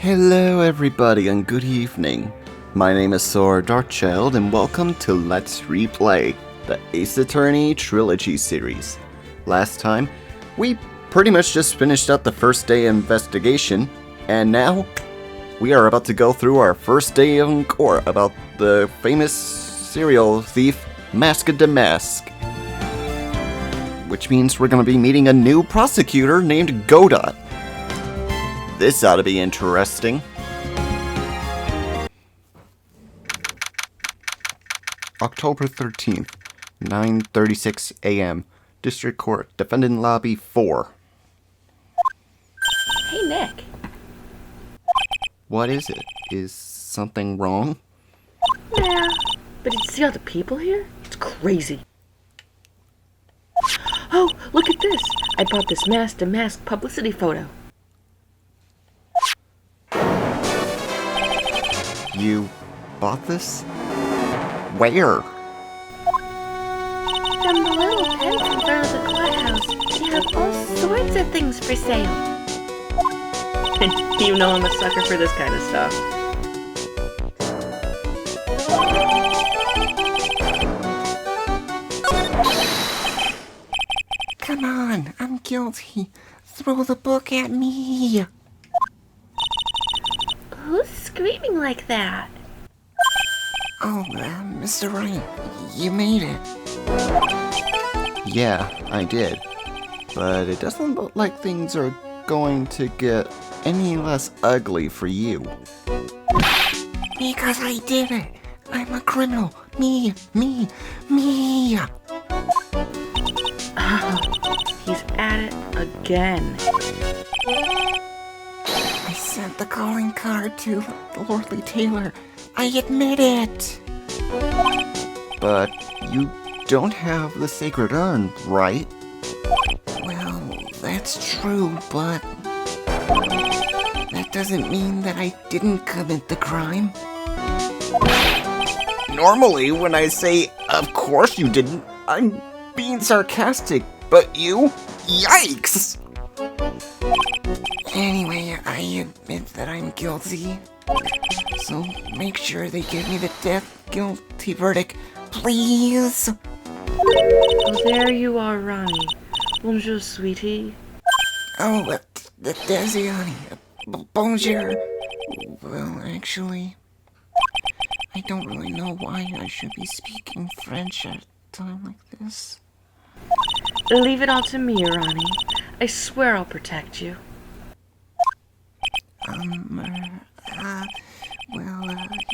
Hello everybody and good evening. My name is Sora Darkchild and welcome to Let's Replay, the Ace Attorney Trilogy series. Last time, we pretty much just finished up the first day of investigation, and now we are about to go through our first day in court about the famous serial thief Mask of Damask. Which means we're going to be meeting a new prosecutor named Godot. This ought to be interesting. October 13th, 9:36 a.m. District Court, Defendant Lobby 4. Hey, Nick. What is it? Is something wrong? Nah, but did you see all the people here? It's crazy. Oh, look at this. I bought this Mask to Mask publicity photo. You bought this? Where? From the little tent in front of the courthouse, they have all sorts of things for sale. You know I'm a sucker for this kind of stuff. Come on, I'm guilty. Throw the book at me. Who's screaming like that? Oh, Mr. Wright, you made it. Yeah, I did. But it doesn't look like things are going to get any less ugly for you. Because I did it. I'm a criminal. Me. He's at it again. I sent the calling card to Lordly Taylor. I admit it. But you don't have the sacred urn, right? Well, that's true, but that doesn't mean that I didn't commit the crime. Normally, when I say, of course you didn't, I'm being sarcastic, but you? Yikes! Anyway, I admit that I'm guilty. So make sure they give me the death guilty verdict, please. Oh, there you are, Ronnie. Bonjour, sweetie. Oh, Desiani. Bonjour. Well, actually, I don't really know why I should be speaking French at a time like this. Leave it all to me, Ronnie. I swear I'll protect you.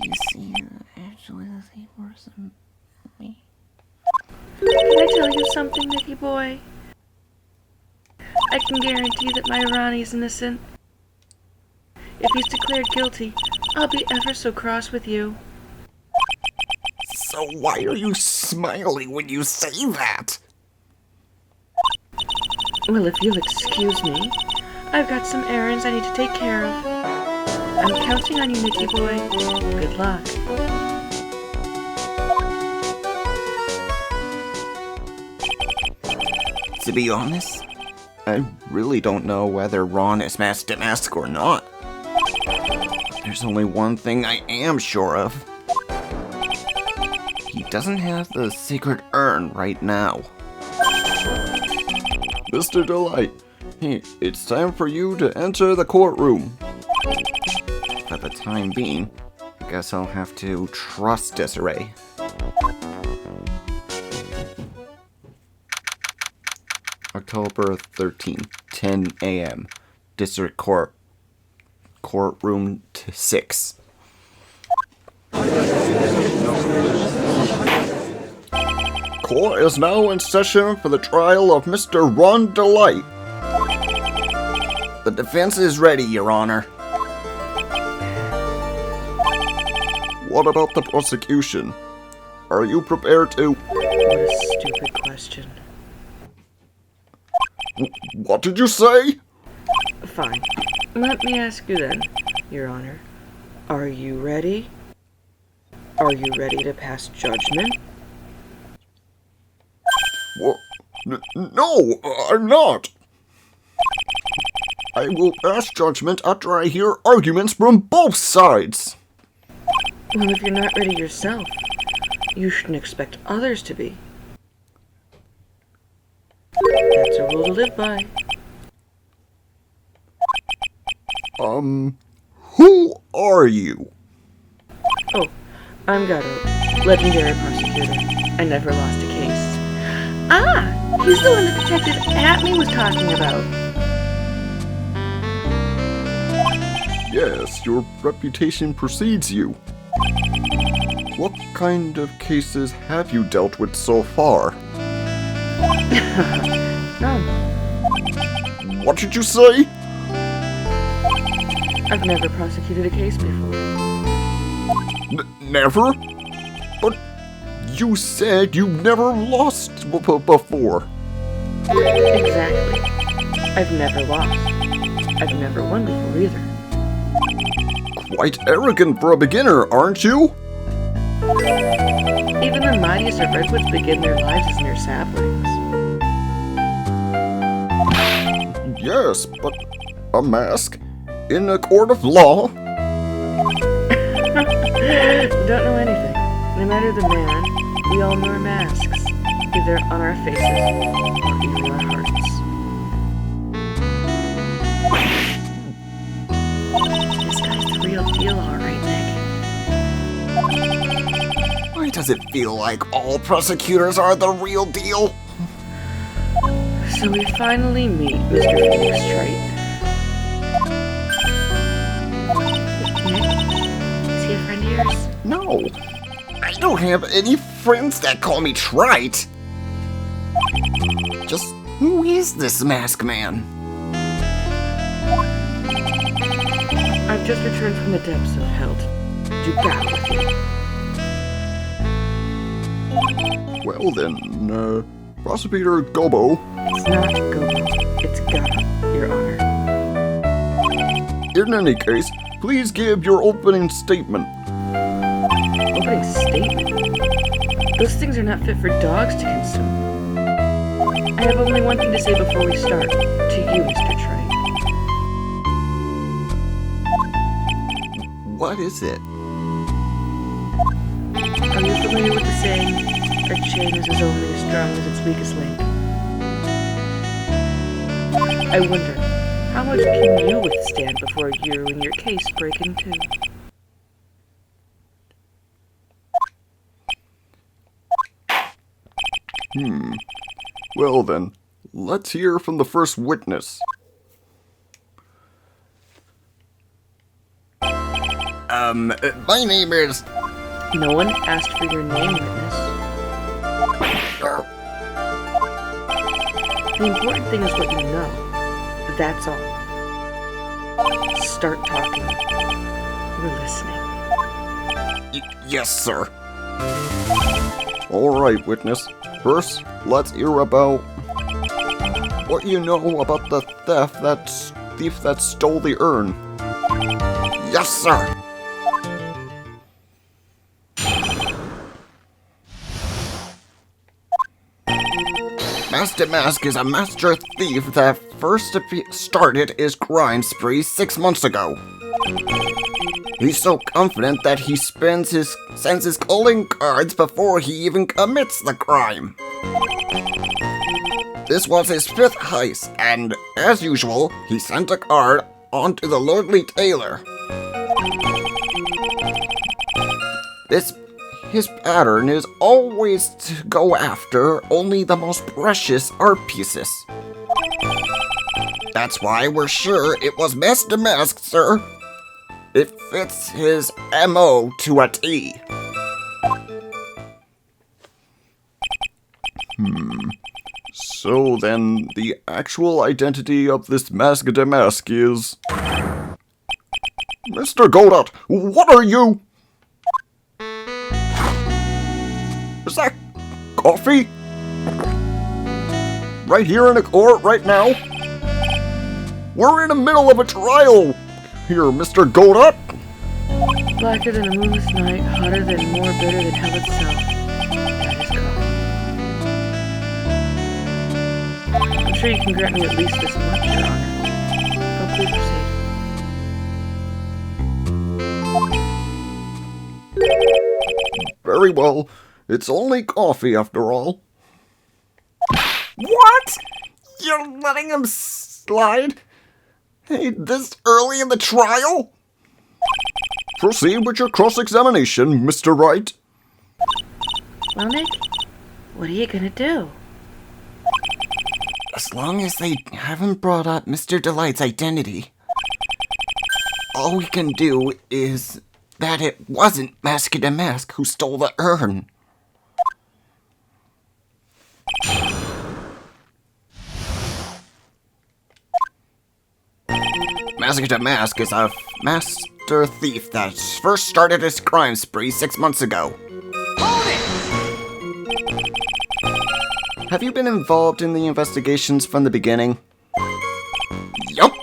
You see, actually, they worse than me. Can I tell you something, Nicky boy? I can guarantee that my Ronnie's innocent. If he's declared guilty, I'll be ever so cross with you. So why are you smiling when you say that? Well, if you'll excuse me, I've got some errands I need to take care of. I'm counting on you, Nicky boy. Good luck. To be honest, I really don't know whether Ron is Mask to Mask or not. There's only one thing I am sure of. He doesn't have the sacred urn right now. Mr. Delight, it's time for you to enter the courtroom. For the time being, I guess I'll have to trust Desiree. October 13th, 10 a.m. District Court, Courtroom 6. Court is now in session for the trial of Mr. Ron Delight. The defense is ready, Your Honor. What about the prosecution? Are you prepared to... What a stupid question. What did you say? Fine. Let me ask you then, Your Honor. Are you ready? Are you ready to pass judgment? No, I'm not. I will pass judgment after I hear arguments from both sides. Well, if you're not ready yourself, you shouldn't expect others to be. That's a rule to live by. Who are you? Oh, I'm Gato, legendary prosecutor. I never lost a case. Ah, he's the one that Detective Atme was talking about. Yes, your reputation precedes you. What kind of cases have you dealt with so far? None. What did you say? I've never prosecuted a case before. Never? But you said you never lost before. Exactly. I've never lost. I've never won before either. Quite arrogant for a beginner, aren't you? Even the mightiest of redwoods begin their lives as mere saplings. Yes, but a mask in a court of law? Don't know anything. No matter the man, we all wear masks, either on our faces or even our hearts. This guy's the real deal, all right, Nick. Why does it feel like all prosecutors are the real deal? So we finally meet Mr. Phoenix Trite. Nick, is he a friend of yours? No, I don't have any friends that call me Trite. Just who is this mask man? I've just returned from the depths of hell to battle with you. Well then, Prosecutor Gobo. It's not Gobo, it's Gato, Your Honor. In any case, please give your opening statement. Opening statement? Those things are not fit for dogs to consume. I have only one thing to say before we start. To you, Mr. Trite. What is it? Are you familiar with the saying, a chain is only as strong as its weakest link? I wonder, how much can you withstand before you and your case break in two? Well then, let's hear from the first witness. My name is... No one asked for your name, witness. The important thing is what you know. That's all. Start talking. We're listening. Yes, sir. Alright, witness. First, let's hear about what you know about the thief that stole the urn. Yes, sir. Master Mask is a master thief that first started his crime spree 6 months ago. He's so confident that he sends his calling cards before he even commits the crime. This was his 5th heist, and as usual, he sent a card onto the lordly tailor. His pattern is always to go after only the most precious art pieces. That's why we're sure it was Master Mask, sir. It fits his MO to a T. So then, the actual identity of this Mask de Mask is... Mr. Godot, what are you? Is that coffee? Right here in the court, right now? We're in the middle of a trial! Here, Mr. Godot! Blacker than a moonless night, hotter than, more bitter than hell itself. That is coffee. I'm sure you can grant me at least this much, Your Honor. How Please proceed. Very well. It's only coffee after all. What? You're letting him slide? Hey, this early in the trial? Proceed with your cross-examination, Mr. Wright. Well, Nick, what are you gonna do? As long as they haven't brought up Mr. Delight's identity, all we can do is that it wasn't Mask to Mask who stole the urn. Mask to Mask is a master thief that first started his crime spree 6 months ago. Have you been involved in the investigations from the beginning? Yup.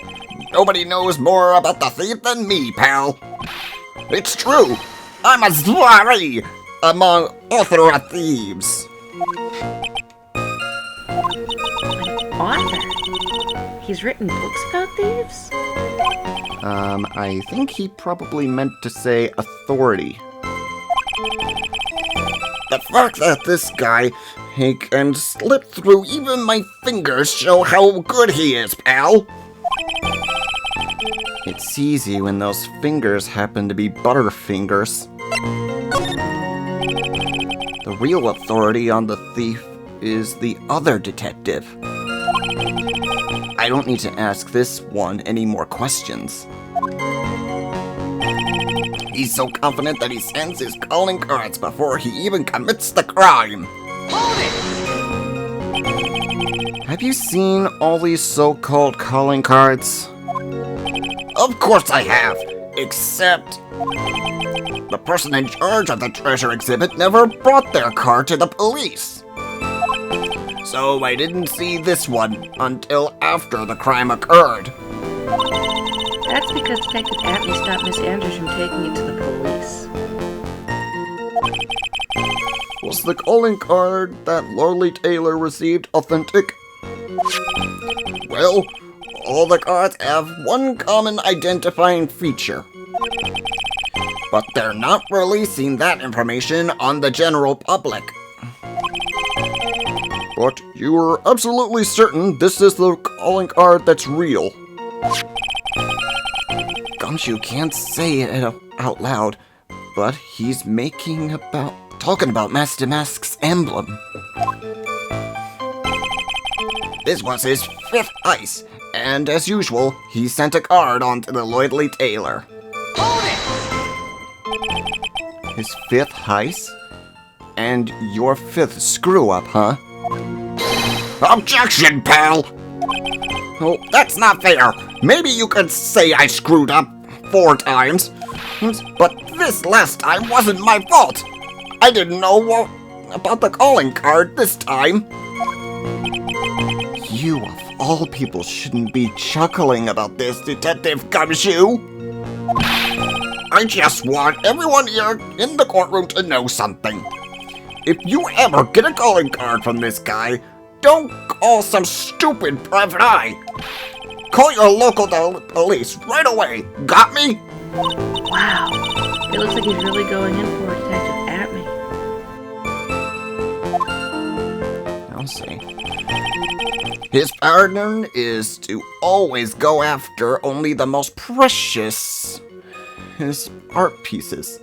Nobody knows more about the thief than me, pal. It's true. I'm a Zwari among author of thieves. Author? He's written books about thieves? I think he probably meant to say authority. The fact that this guy, he can slip through even my fingers show how good he is, pal. It's easy when those fingers happen to be butterfingers. The real authority on the thief is the other detective. I don't need to ask this one any more questions. He's so confident that he sends his calling cards before he even commits the crime. Have you seen all these so-called calling cards? Of course I have, except the person in charge of the treasure exhibit never brought their card to the police. So I didn't see this one until after the crime occurred. That's because Detective Atney stopped Miss Andrews from taking it to the police. Was the calling card that Lorley Taylor received authentic? Well, all the cards have one common identifying feature. But they're not releasing that information on the general public. But you are absolutely certain this is the calling card that's real. Gumshoe can't say it out loud, but he's talking about Mask to Mask's emblem. This was his 5th heist, and as usual, he sent a card on to the Lorley Taylor. His 5th heist? And your 5th screw-up, huh? Objection, pal! Oh, that's not fair. Maybe you could say I screwed up 4 times, but this last time wasn't my fault. I didn't know about the calling card this time. You, of all people, shouldn't be chuckling about this, Detective Gumshoe. I just want everyone here in the courtroom to know something. If you ever get a calling card from this guy, don't call some stupid private eye. Call your local police right away. Got me? Wow. It looks like he's really going in for Detective Atney. I'll see. His pattern is to always go after only the most precious. His art pieces.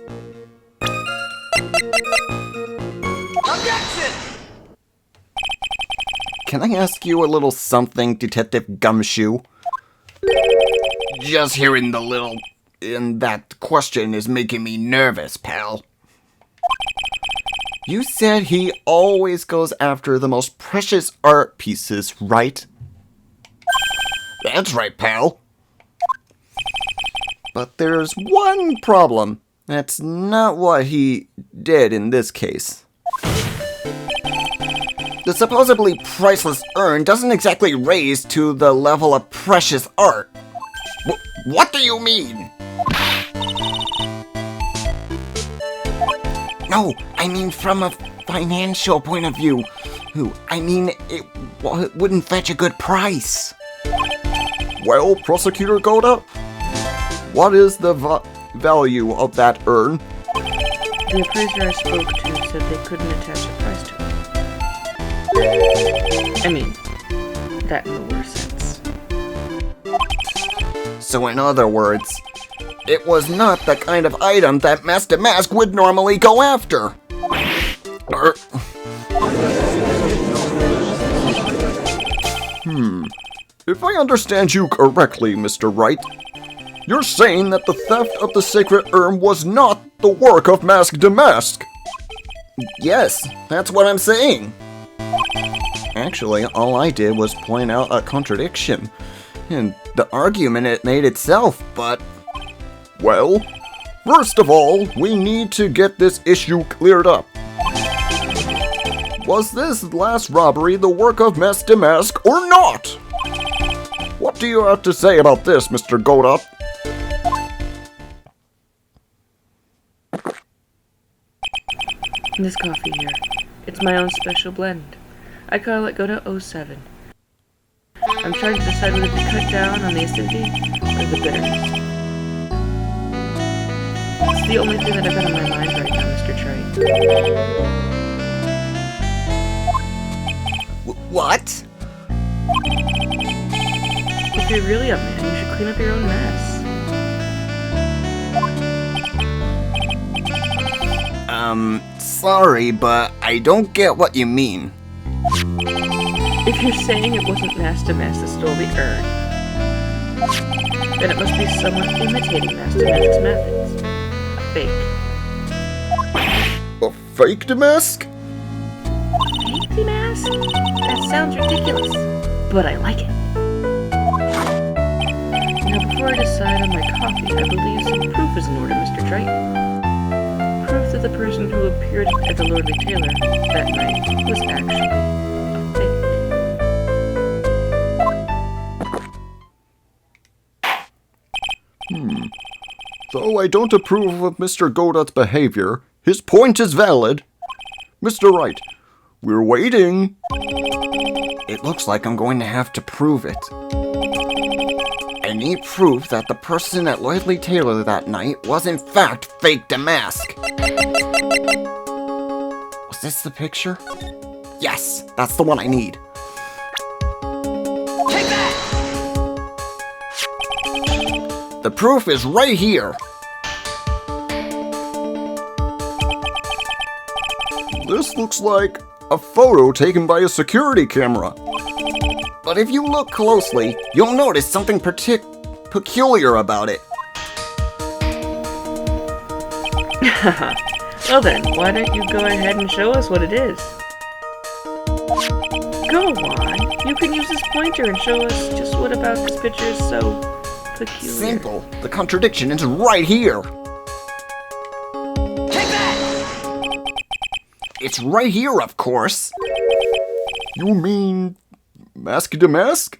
Objection! Can I ask you a little something, Detective Gumshoe? Just hearing the little in that question is making me nervous, pal. You said he always goes after the most precious art pieces, right? That's right, pal. But there's one problem. That's not what he did in this case. The supposedly priceless urn doesn't exactly raise to the level of precious art. What do you mean? No, I mean from a financial point of view. It wouldn't fetch a good price. Well, Prosecutor Goda, what is the value of that urn? The appraiser I spoke to said they couldn't attach a price to it. I mean, that in the worst sense. So in other words, it was not the kind of item that Master Mask would normally go after. If I understand you correctly, Mr. Wright, you're saying that the theft of the sacred urn was not the work of Mask de Mask? Yes, that's what I'm saying. Actually, all I did was point out a contradiction in the argument it made itself, but... Well, first of all, we need to get this issue cleared up. Was this last robbery the work of Mask de Mask or not? What do you have to say about this, Mr. Goda? This coffee here, it's my own special blend. I call it Goda 07. I'm trying to decide whether to cut down on the acidity or the bitterness. It's the only thing that I've got on my mind right now, Mr. Trey. What? If you're really a man, you should clean up your own mess. Sorry, but I don't get what you mean. If you're saying it wasn't Master Mask that stole the urn, then it must be someone imitating Master Mask's methods. A fake. A fake de Mask? Fake the mask? That sounds ridiculous, but I like it. Now, before I decide on my coffee, I believe some proof is in order, Mr. Trey. Proof that the person who appeared at the Lordly Tailor that night was actually a fake. Though I don't approve of Mr. Goda's behavior, his point is valid. Mr. Wright, we're waiting. It looks like I'm going to have to prove it. I need proof that the person at Lordly Tailor that night was in fact fake de Mask. Was this the picture? Yes, that's the one I need. Take that! The proof is right here. This looks like a photo taken by a security camera. But if you look closely, you'll notice something peculiar about it. Well then, why don't you go ahead and show us what it is? Go on. You can use this pointer and show us just what about this picture is so peculiar. Simple. The contradiction is right here. Take that! It's right here, of course. You mean Mask de Mask?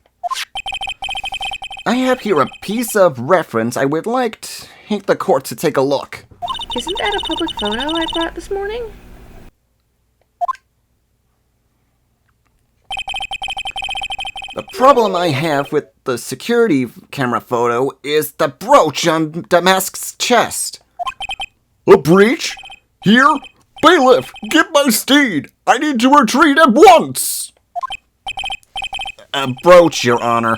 I have here a piece of reference I would like the court to take a look. Isn't that a public photo I brought this morning? The problem I have with the security camera photo is the brooch on the Mask's chest. A breach? Here? Bailiff, get my steed! I need to retreat at once! A brooch, Your Honor.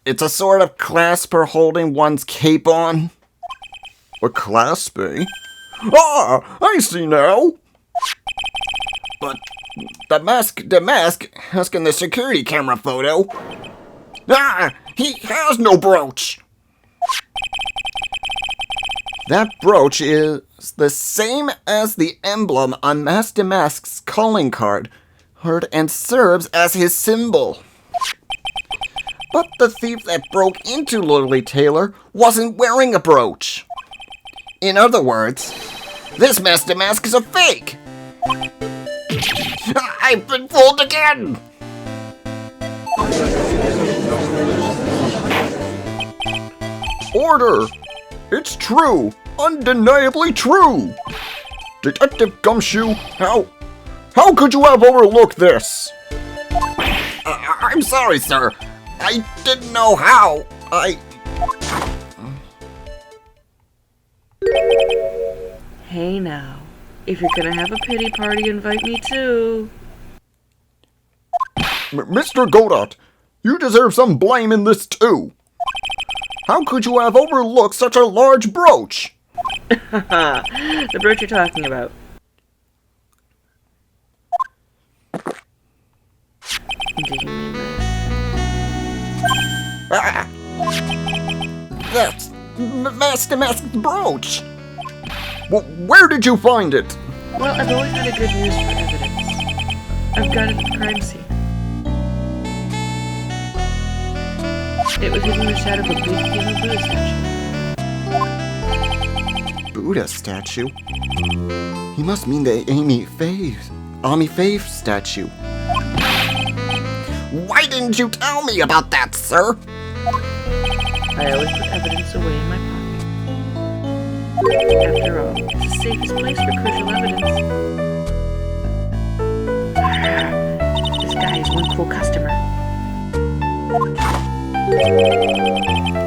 It's a sort of clasp for holding one's cape on. A clasp, eh? Ah, I see now! But the mask in the security camera photo. Ah, he has no brooch. That brooch is the same as the emblem on Mask de Mask's calling card, and serves as his symbol. But the thief that broke into Lordly Tailor wasn't wearing a brooch. In other words, this Mask de Mask is a fake. I've been fooled again! Order! It's true! Undeniably true! Detective Gumshoe, how could you have overlooked this? I'm sorry, sir. I didn't know how. Hey now, if you're gonna have a pity party, invite me too. Mr. Godot, you deserve some blame in this too. How could you have overlooked such a large brooch? The brooch you're talking about. Do you mean this? That's Master Mask's brooch. Where did you find it? Well, I've always had a good use for evidence. I've got it at the crime scene. It was hidden in the shadow of a big human Buddha statue. Buddha statue? He must mean the Ami Faith statue. Why didn't you tell me about that, sir? I always put evidence away in my pocket. After all, it's the safest place for crucial evidence. This guy is one cool customer.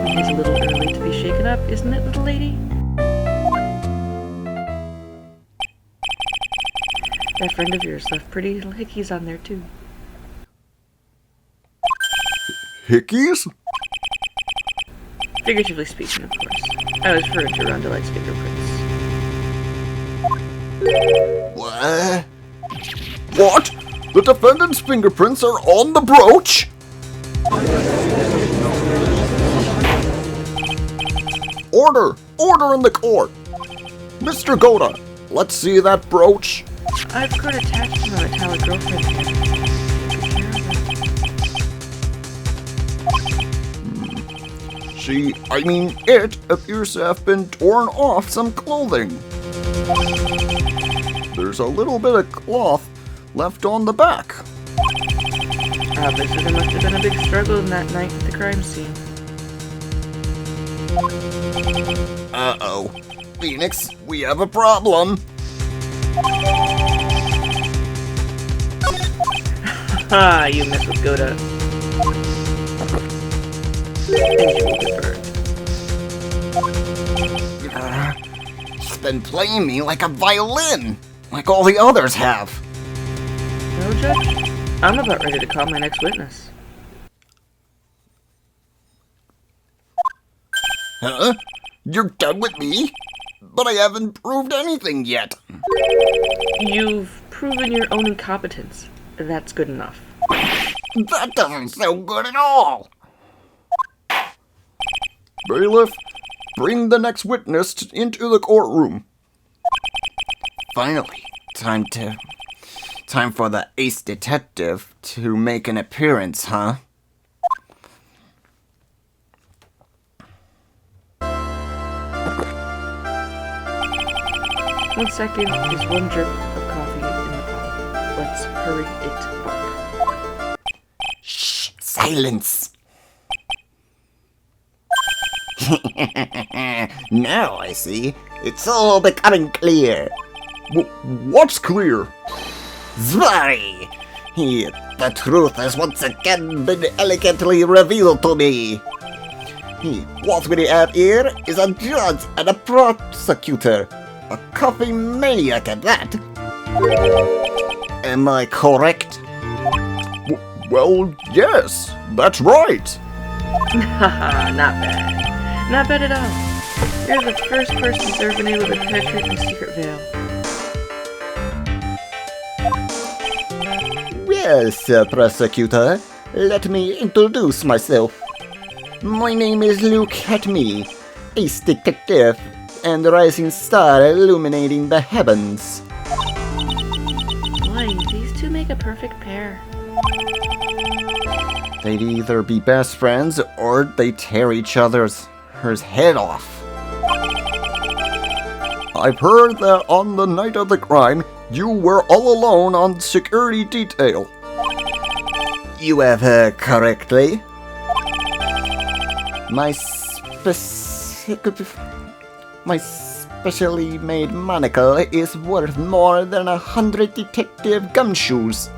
He's a little early to be shaken up, isn't it, little lady? That friend of yours left pretty little hickeys on there, too. Hickeys? Figuratively speaking, of course. I was referring to Rondelet's fingerprints. What? What? The defendant's fingerprints are on the brooch? Order! Order in the court! Mr. Goda, let's see that brooch. I've got attached to my metallic girlfriend here. It appears to have been torn off some clothing. There's a little bit of cloth left on the back. Obviously, there must have been a big struggle in that night at the crime scene. Uh-oh. Phoenix, we have a problem. Ha! You mess with Goda. He's been playing me like a violin, like all the others have. No, Judge. I'm about ready to call my next witness. Huh? You're done with me? But I haven't proved anything yet. You've proven your own incompetence. That's good enough. That doesn't sound good at all. Bailiff, bring the next witness into the courtroom. Finally, time for the ace detective to make an appearance, huh? One second, there's one drip of coffee in the pot. Let's hurry it up. Shh! Silence! Now I see. It's all becoming clear. What's clear? Zvari! The truth has once again been elegantly revealed to me. What we have here is a judge and a prosecutor. A coffee maniac at that. Am I correct? Well, yes, that's right. Haha, not bad. Not bad at all. You're the first person who's ever been able to penetrate my secret veil. Well, Sir Prosecutor, let me introduce myself. My name is Luke Hatme, ace detective and rising star illuminating the heavens. Boy, these two make a perfect pair. They'd either be best friends or they'd tear each other's head off. I've heard that on the night of the crime, you were all alone on security detail. You have heard correctly. My specially made monocle is worth more than 100 detective gumshoes.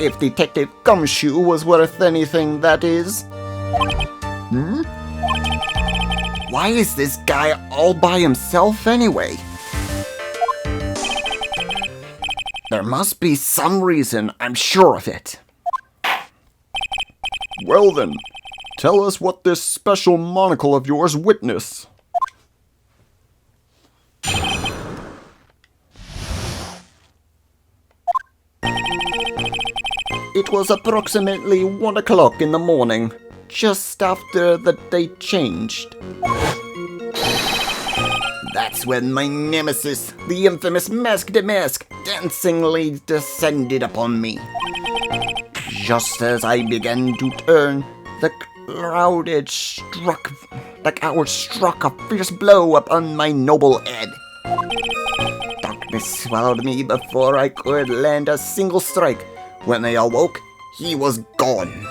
If Detective Gumshoe was worth anything, that is. Why is this guy all by himself anyway? There must be some reason, I'm sure of it. Well then, tell us what this special monocle of yours witnessed. It was approximately 1 o'clock in the morning, just after the date changed. That's when my nemesis, the infamous Mask the Mask, dancingly descended upon me. Just as I began to turn, the coward struck a fierce blow upon my noble head. Darkness swallowed me before I could land a single strike. When I awoke, he was gone.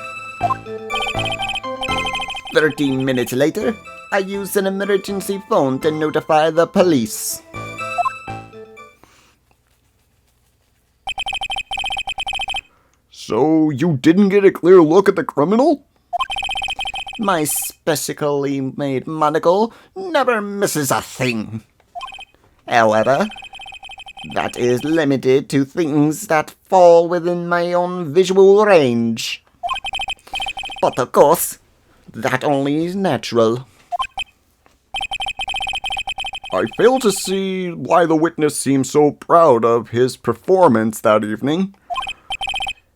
13 minutes later, I used an emergency phone to notify the police. So, you didn't get a clear look at the criminal? My specially made monocle never misses a thing. However, that is limited to things that fall within my own visual range. But of course, that only is natural. I fail to see why the witness seems so proud of his performance that evening.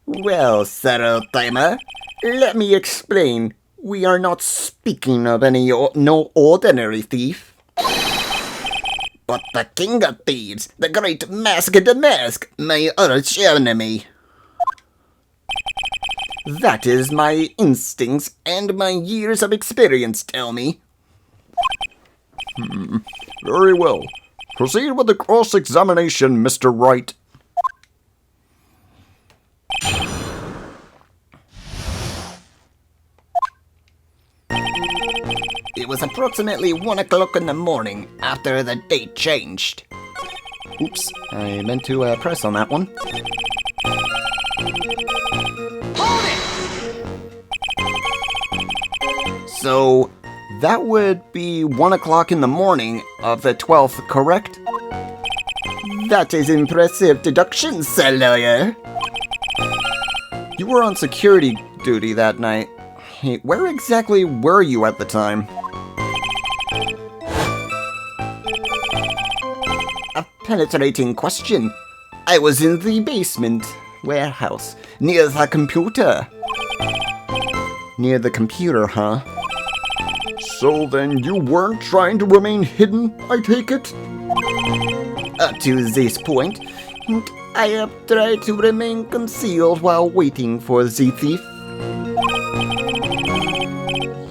Well, Sarah Timer, let me explain. We are not speaking of no ordinary thief, but the king of thieves, the great Mask the Mask, my arch enemy. That is my instincts and my years of experience tell me. Very well. Proceed with the cross-examination, Mr. Wright. It was approximately 1 o'clock in the morning after the date changed. Oops, I meant to press on that one. Hold it! So, that would be 1 o'clock in the morning of the 12th, correct? That is impressive deduction, sir lawyer. You were on security duty that night. Hey, where exactly were you at the time? A penetrating question. I was in the basement warehouse, near the computer. Near the computer, huh? So then you weren't trying to remain hidden, I take it? Up to this point, I have tried to remain concealed while waiting for the thief.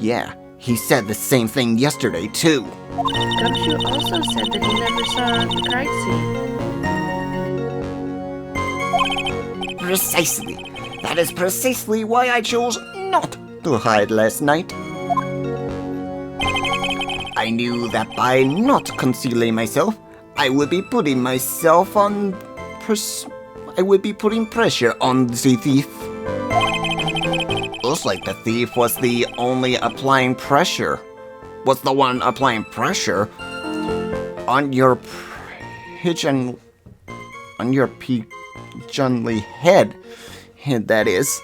Yeah, he said the same thing yesterday, too. Gumshoe also said that he never saw the crime scene. Precisely. That is precisely why I chose not to hide last night. I knew that by not concealing myself, I would be putting myself on I would be putting pressure on the thief. Looks like the thief was the only applying pressure. Was the one applying pressure on your pigeonly head, that is.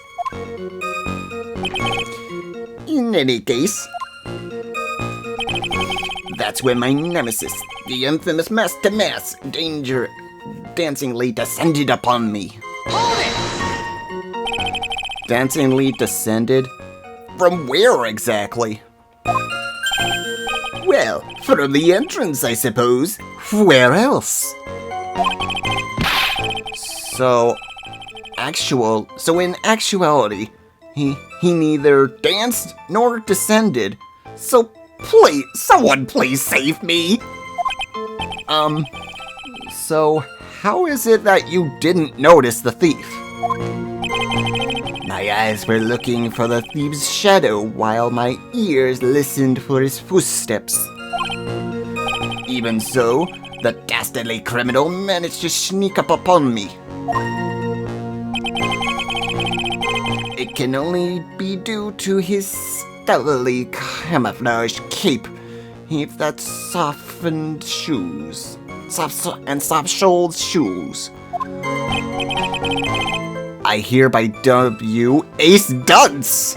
In any case, that's when my nemesis, the infamous Mask the Mask, dancingly descended upon me. Dancingly descended? From where exactly? Well, from the entrance, I suppose. Where else? So in actuality, he neither danced nor descended. So please, someone please save me! So how is it that you didn't notice the thief? My eyes were looking for the thief's shadow while my ears listened for his footsteps. Even so, the dastardly criminal managed to sneak up upon me. It can only be due to his stealthily camouflaged cape. If that's softened shoes. Soft-soled shoes. I hereby dub you Ace Dunce!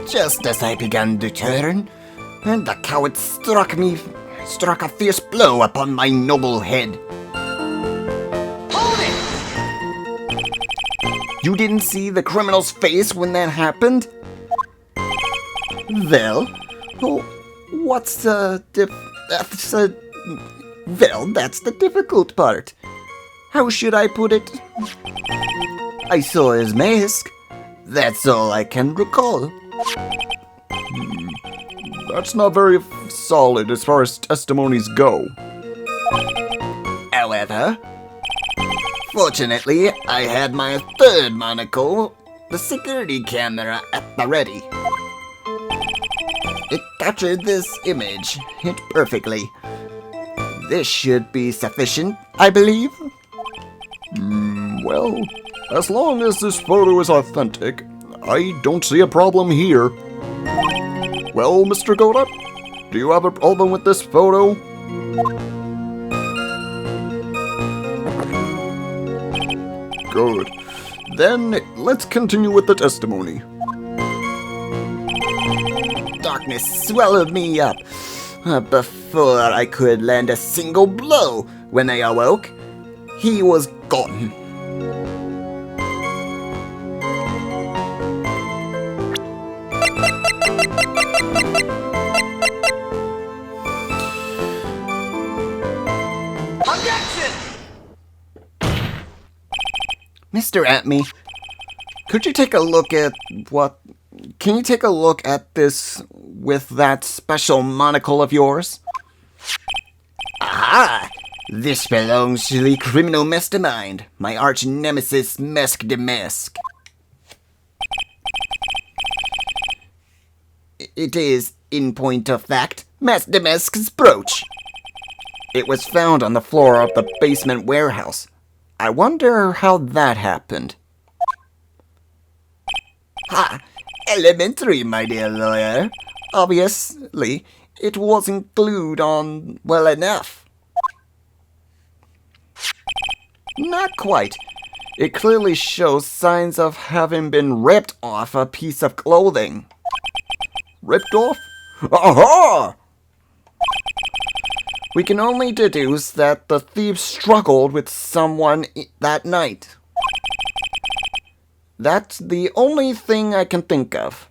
Just as I began to turn, and the coward struck a fierce blow upon my noble head. Hold it! You didn't see the criminal's face when that happened? Well, what's well, that's the difficult part. How should I put it? I saw his mask. That's all I can recall. That's not very solid as far as testimonies go. However, fortunately, I had my third monocle, the security camera, at the ready. It captured this image perfectly. This should be sufficient, I believe. Well, as long as this photo is authentic, I don't see a problem here. Well, Mr. Goda, do you have a problem with this photo? Good. Then, let's continue with the testimony. Darkness swallowed me up. Before I could land a single blow, when I awoke, he was gone. Mr. Atme, could you take a look at Can you take a look at this with that special monocle of yours? Aha! This belongs to the criminal mastermind, my arch nemesis Mesk de Mesk. It is, in point of fact, Mesk de Mesk's brooch. It was found on the floor of the basement warehouse. I wonder how that happened. Ha! Elementary, my dear lawyer. Obviously, it wasn't glued on well enough. Not quite. It clearly shows signs of having been ripped off a piece of clothing. Ripped off? Aha! We can only deduce that the thief struggled with someone that night. That's the only thing I can think of.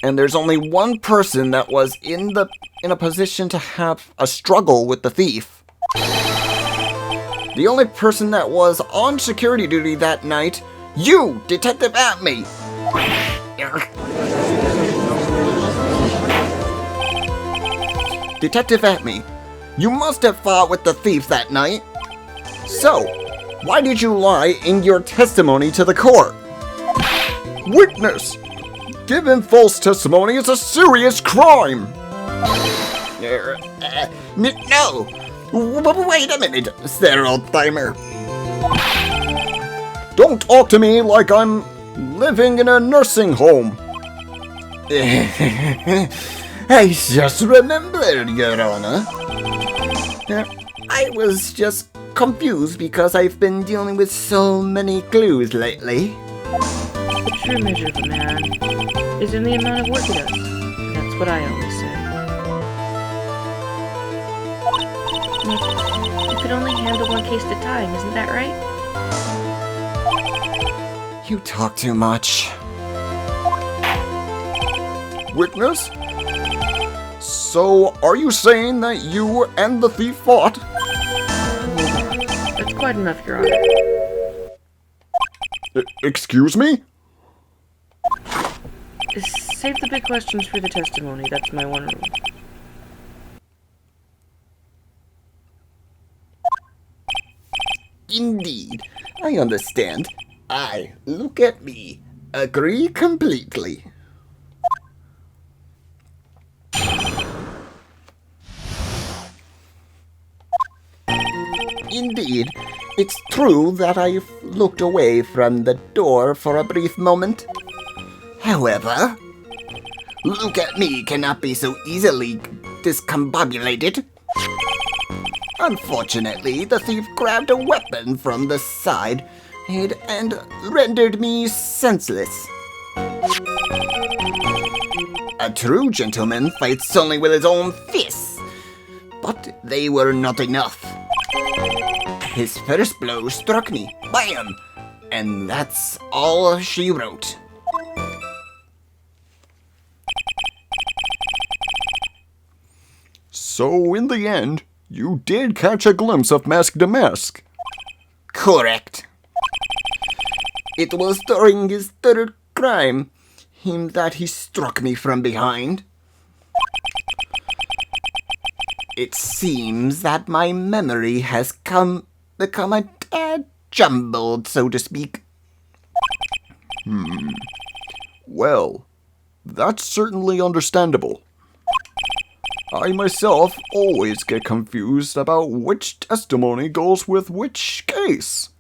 And there's only one person that was in a position to have a struggle with the thief. The only person that was on security duty that night, you, Detective Atme. Detective Atme, you must have fought with the thief that night. So, why did you lie in your testimony to the court? Witness! Giving false testimony is a serious crime! No! Wait a minute, Sir Old-Timer. Don't talk to me like I'm living in a nursing home. I just remembered, Your Honor. I was just confused because I've been dealing with so many clues lately. The true measure of a man is in the amount of work he does. That's what I always say. Nick, you can only handle one case at a time, isn't that right? You talk too much. Witness? So, are you saying that you and the thief fought? That's quite enough, Your Honor. Excuse me? Save the big questions for the testimony. That's my one rule. Indeed, I understand. Look at me. Agree completely. Indeed, It's true that I looked away from the door for a brief moment. However, look at me cannot be so easily discombobulated. Unfortunately, the thief grabbed a weapon from the side and rendered me senseless. A true gentleman fights only with his own fists, but they were not enough. His first blow struck me, bam, and that's all she wrote. So, in the end, you did catch a glimpse of Mask the Mask. Correct. It was during his third crime that he struck me from behind. It seems that my memory has become a tad jumbled, so to speak. Well, that's certainly understandable. I myself always get confused about which testimony goes with which case.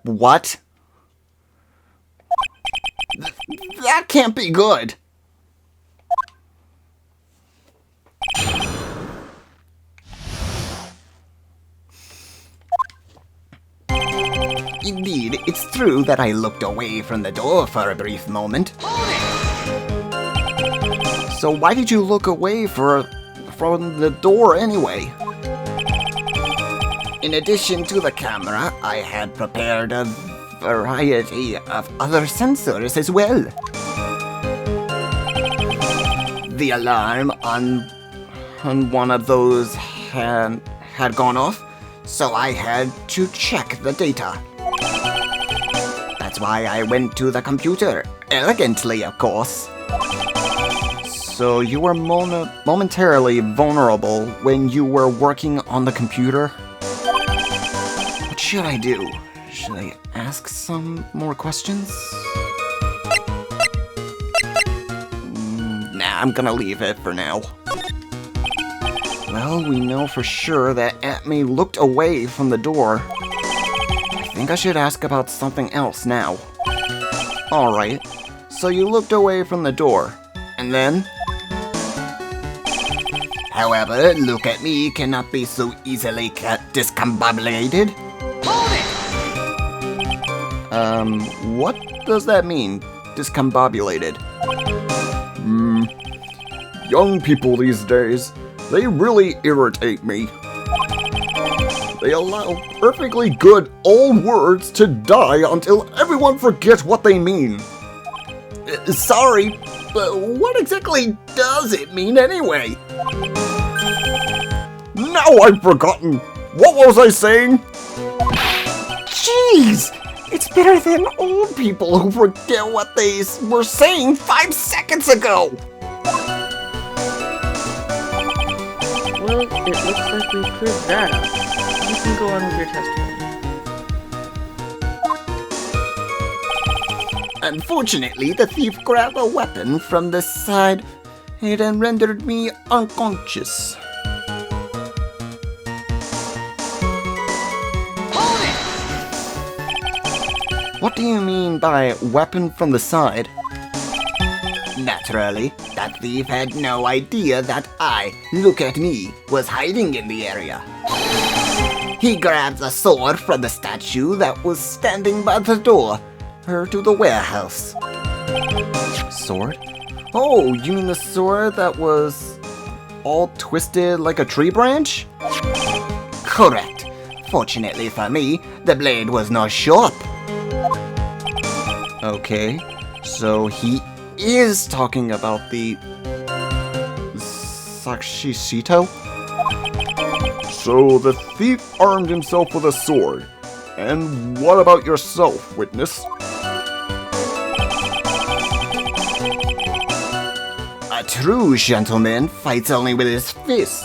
What? That can't be good. Indeed, it's true that I looked away from the door for a brief moment. So why did you look away from the door anyway? In addition to the camera, I had prepared a variety of other sensors as well. The alarm on one of those had gone off, so I had to check the data. That's why I went to the computer, elegantly of course. So you were momentarily vulnerable when you were working on the computer? What should I do? Should I ask some more questions? Nah, I'm gonna leave it for now. Well, we know for sure that Aunt May looked away from the door. I think I should ask about something else now. Alright, so you looked away from the door, and then? However, look at me cannot be so easily discombobulated. What does that mean, discombobulated? Young people these days, they really irritate me. They allow perfectly good old words to die until everyone forgets what they mean. Sorry, but what exactly does it mean anyway? Now I've forgotten! What was I saying? Jeez! It's better than old people who forget what they were saying 5 seconds ago! Well, it looks like we proved that up. You can go on with your testimony. Unfortunately, the thief grabbed a weapon from the side and rendered me unconscious. What do you mean by weapon from the side? Naturally, that thief had no idea that I, look at me, was hiding in the area. He grabbed a sword from the statue that was standing by the door to the warehouse. Sword? Oh, you mean the sword that was all twisted like a tree branch? Correct. Fortunately for me, the blade was not sharp. Okay, so he is talking about the Sakshishito? So the thief armed himself with a sword. And what about yourself, witness? A true gentleman fights only with his fists,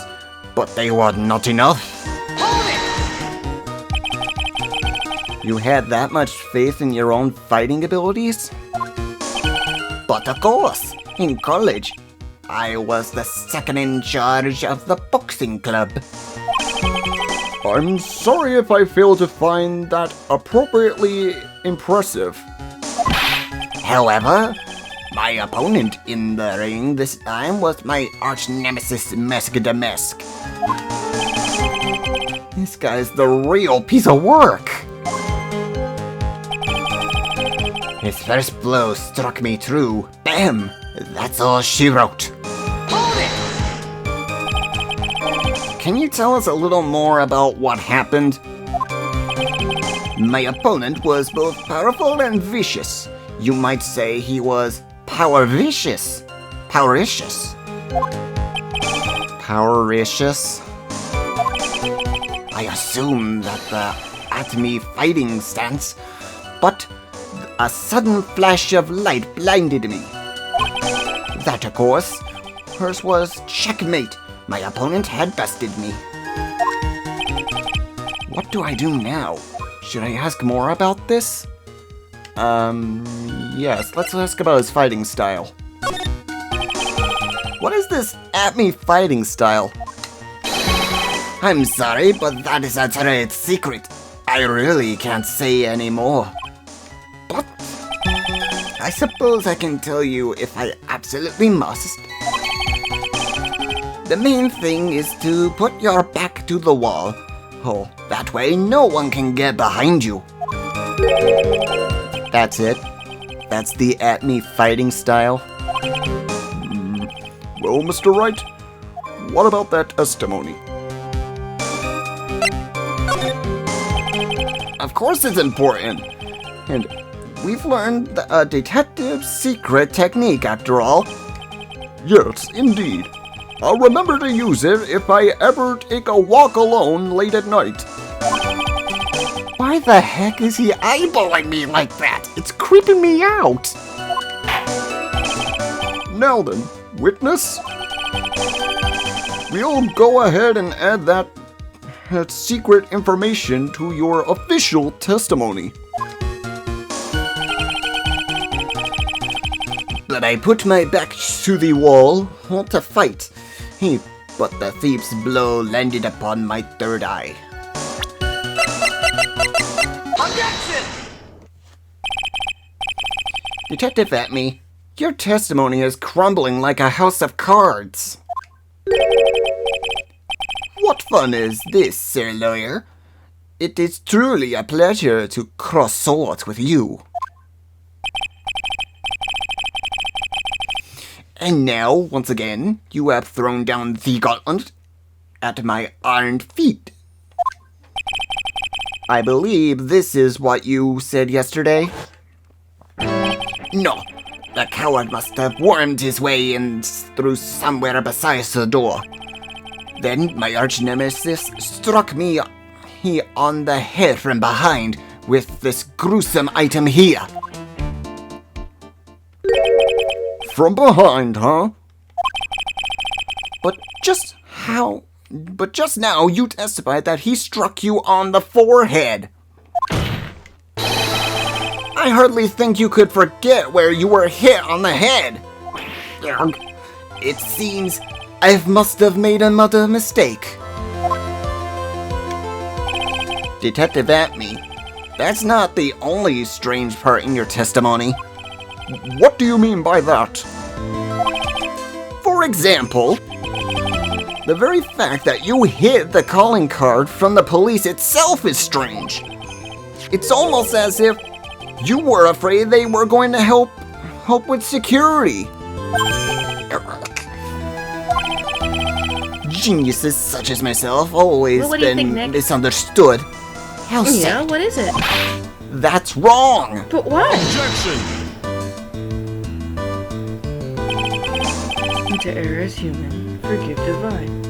but they were not enough. You had that much faith in your own fighting abilities? But of course, in college, I was the second in charge of the boxing club. I'm sorry if I failed to find that appropriately impressive. However, my opponent in the ring this time was my arch nemesis Mesk de Mesk. This guy's the real piece of work. His first blow struck me true. Bam! That's all she wrote. Hold it! Can you tell us a little more about what happened? My opponent was both powerful and vicious. You might say he was power-vicious. Powericious. Powericious? I assume that the at-me fighting stance, but a sudden flash of light blinded me. That, of course, hers was checkmate. My opponent had bested me. What do I do now? Should I ask more about this? Yes, let's ask about his fighting style. What is this at-me fighting style? I'm sorry, but that is a trade secret. I really can't say any more. But I suppose I can tell you if I absolutely must. The main thing is to put your back to the wall. Oh, that way no one can get behind you. That's it? That's the at-me fighting style? Well, Mr. Wright, what about that testimony? Of course it's important. And we've learned a detective's secret technique after all. Yes, indeed. I'll remember to use it if I ever take a walk alone late at night. Why the heck is he eyeballing me like that? It's creeping me out. Now then, witness? We'll go ahead and add that secret information to your official testimony. But I put my back to the wall, want to fight. But the thief's blow landed upon my third eye. Objection! Detective At-me, your testimony is crumbling like a house of cards. What fun is this, Sir Lawyer? It is truly a pleasure to cross swords with you. And now, once again, you have thrown down the gauntlet at my iron feet. I believe this is what you said yesterday? No, the coward must have wormed his way in through somewhere besides the door. Then my arch-nemesis struck me on the head from behind with this gruesome item here. From behind, huh? But just now you testified that he struck you on the forehead. I hardly think you could forget where you were hit on the head. It seems I must have made another mistake. Detective At-me, that's not the only strange part in your testimony. What do you mean by that? For example, the very fact that you hid the calling card from the police itself is strange. It's almost as if you were afraid they were going to help with security. Geniuses such as myself always Well, what do you think, been Nick? misunderstood. How Yeah, sad. what is it? That's wrong. But why? Objection! To err is human, forgive divine.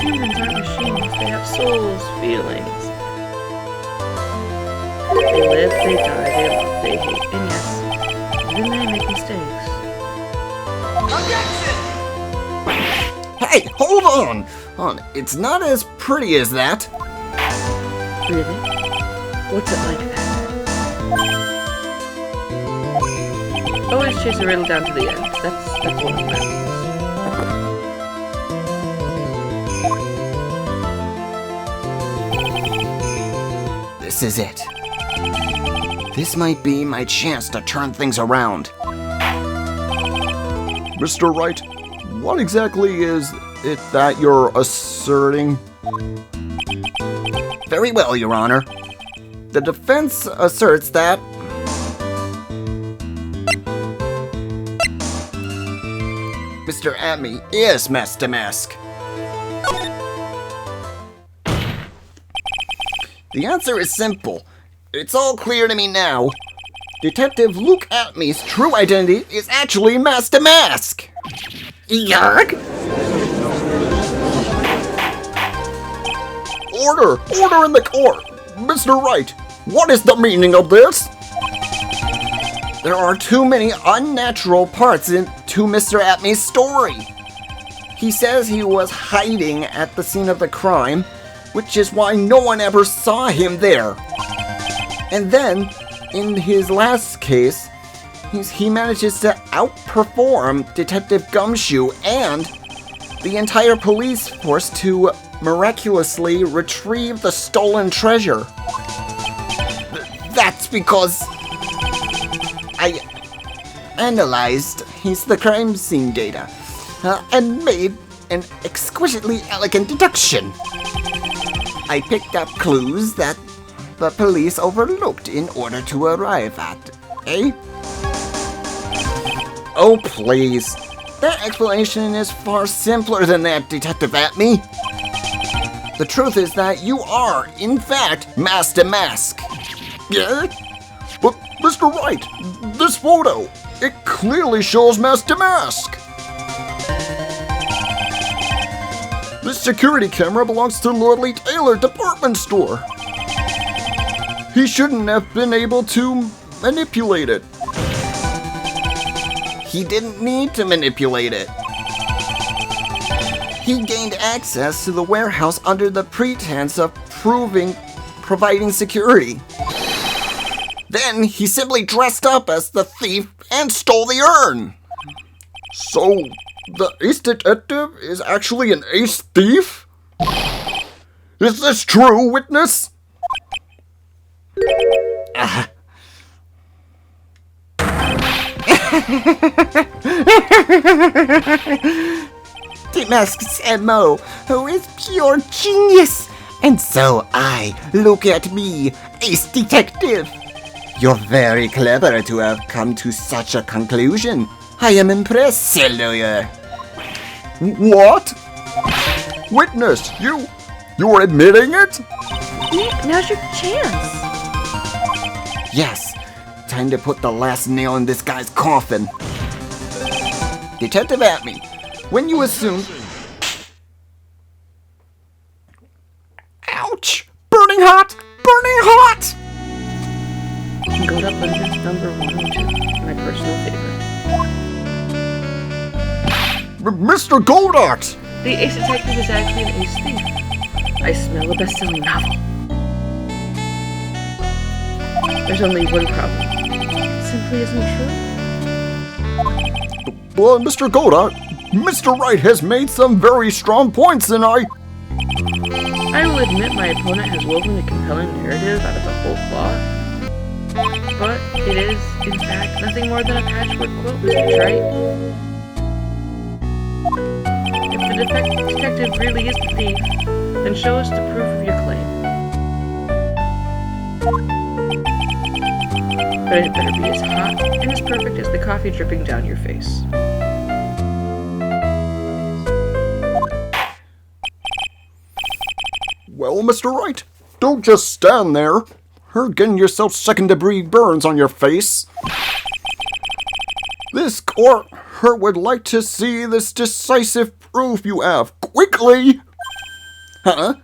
Humans aren't machines, they have souls, feelings. They live, they die, they love, they hate, and yes, even they make mistakes. Hey, hold on. It's not as pretty as that. Really? What's it like that? Always chase a riddle down to the end. That's what matters. This is it. This might be my chance to turn things around. Mr. Wright, what exactly is it that you're asserting? Very well, Your Honor. The defense asserts that Mr. Atme is Master Mask. The answer is simple. It's all clear to me now. Detective Luke Atme's true identity is actually Master Mask. Yarg! Order! Order in the court! Mr. Wright, what is the meaning of this? There are too many unnatural parts into Mr. Atme's story. He says he was hiding at the scene of the crime, which is why no one ever saw him there. And then, in his last case, he manages to outperform Detective Gumshoe and the entire police force to miraculously retrieve the stolen treasure. That's because I analyzed the crime scene data and made an exquisitely elegant deduction. I picked up clues that the police overlooked in order to arrive at, Oh, please. That explanation is far simpler than that, Detective Atme. The truth is that you are, in fact, Master Mask. Yeah? But, Mr. Wright, this photo, it clearly shows Master Mask. This security camera belongs to Lordly Taylor department store. He shouldn't have been able to manipulate it. He didn't need to manipulate it. He gained access to the warehouse under the pretense of providing security. Then he simply dressed up as the thief and stole the urn. So, the ace detective is actually an ace thief? Is this true, witness? The Mask's MO, who is pure genius. And so I, look at me, ace detective. You're very clever to have come to such a conclusion. I am impressed, Sir Lawyer. What? Witness, you're admitting it? Nick, now's your chance. Yes, time to put the last nail in this guy's coffin. Detective Atme, when you assume... Ouch! Burning hot! Burning hot! Gold Up Limited number 102, my personal favorite. Mr. Goldart! The ace detective is actually an ace thief. I smell a best-selling novel. There's only one problem. It simply isn't true. Well, Mr. Goldart, Mr. Wright has made some very strong points, and I will admit my opponent has woven a compelling narrative out of the whole cloth. But it is, in fact, nothing more than a patchwork quilt, Mr. Wright. If the detective really is the thief, then show us the proof of your claim. But it better be as hot and as perfect as the coffee dripping down your face. Well, Mr. Wright, don't just stand there. You're getting yourself second-degree burns on your face. This court would like to see this decisive proof you have. Quickly! Huh?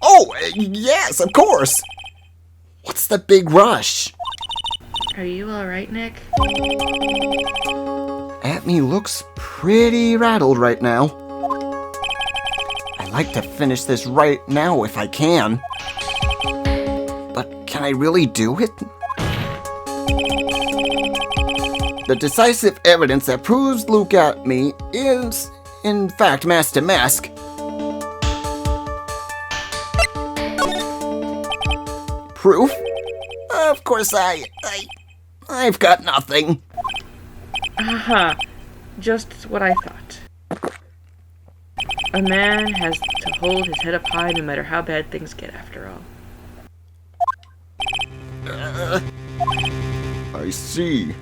Oh, yes, of course. What's the big rush? Are you alright, Nick? Atme looks pretty rattled right now. I'd like to finish this right now if I can. But can I really do it? The decisive evidence that proves Luke Atme is, in fact, Master Mask. Proof? Of course, I've got nothing. Aha, just what I thought. A man has to hold his head up high no matter how bad things get, after all. I see.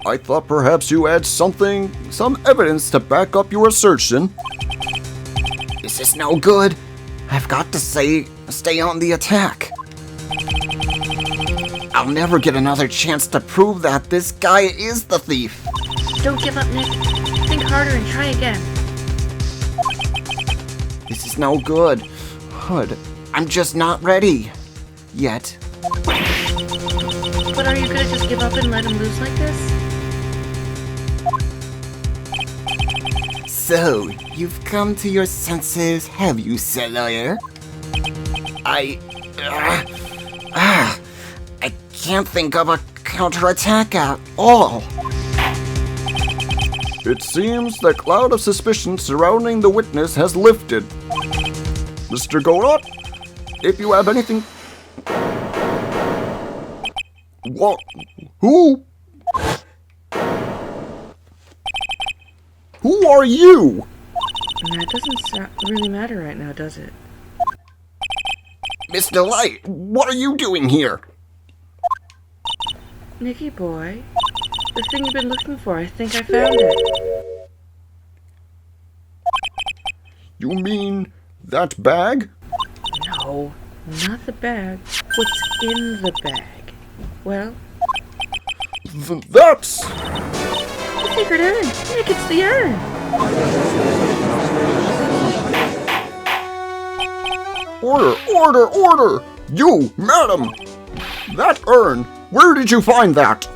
I thought perhaps you had some evidence to back up your assertion. This is no good. I've got to stay on the attack. I'll never get another chance to prove that this guy is the thief. Don't give up, Nick. Think harder and try again. This is no good. Hood, I'm just not ready. Yet. But are you gonna just give up and let him lose like this? So, you've come to your senses, have you, Sir Lawyer? I can't think of a counterattack at all. It seems the cloud of suspicion surrounding the witness has lifted. Mr. Godot, if you have anything... What? Who? Who are you? That doesn't really matter right now, does it? Mr. Light, what are you doing here? Nicky boy, the thing you've been looking for, I think I found it. You mean that bag? No, not the bag. What's in the bag? Well, That's... the secret urn. Nick, it's the urn. Order! You, madam! That urn, where did you find that?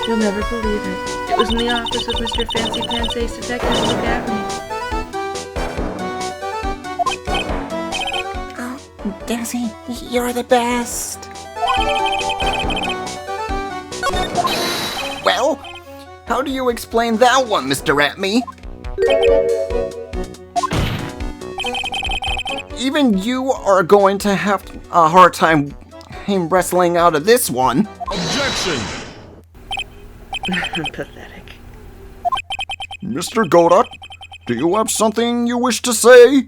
You'll never believe it. It was in the office of Mr. Fancy Pants Ace Detective Luke Abney. Oh, Desi, you're the best. Well, how do you explain that one, Mr. Atme? Even you are going to have a hard time wrestling out of this one. Objection! Pathetic. Mr. Godot, do you have something you wish to say?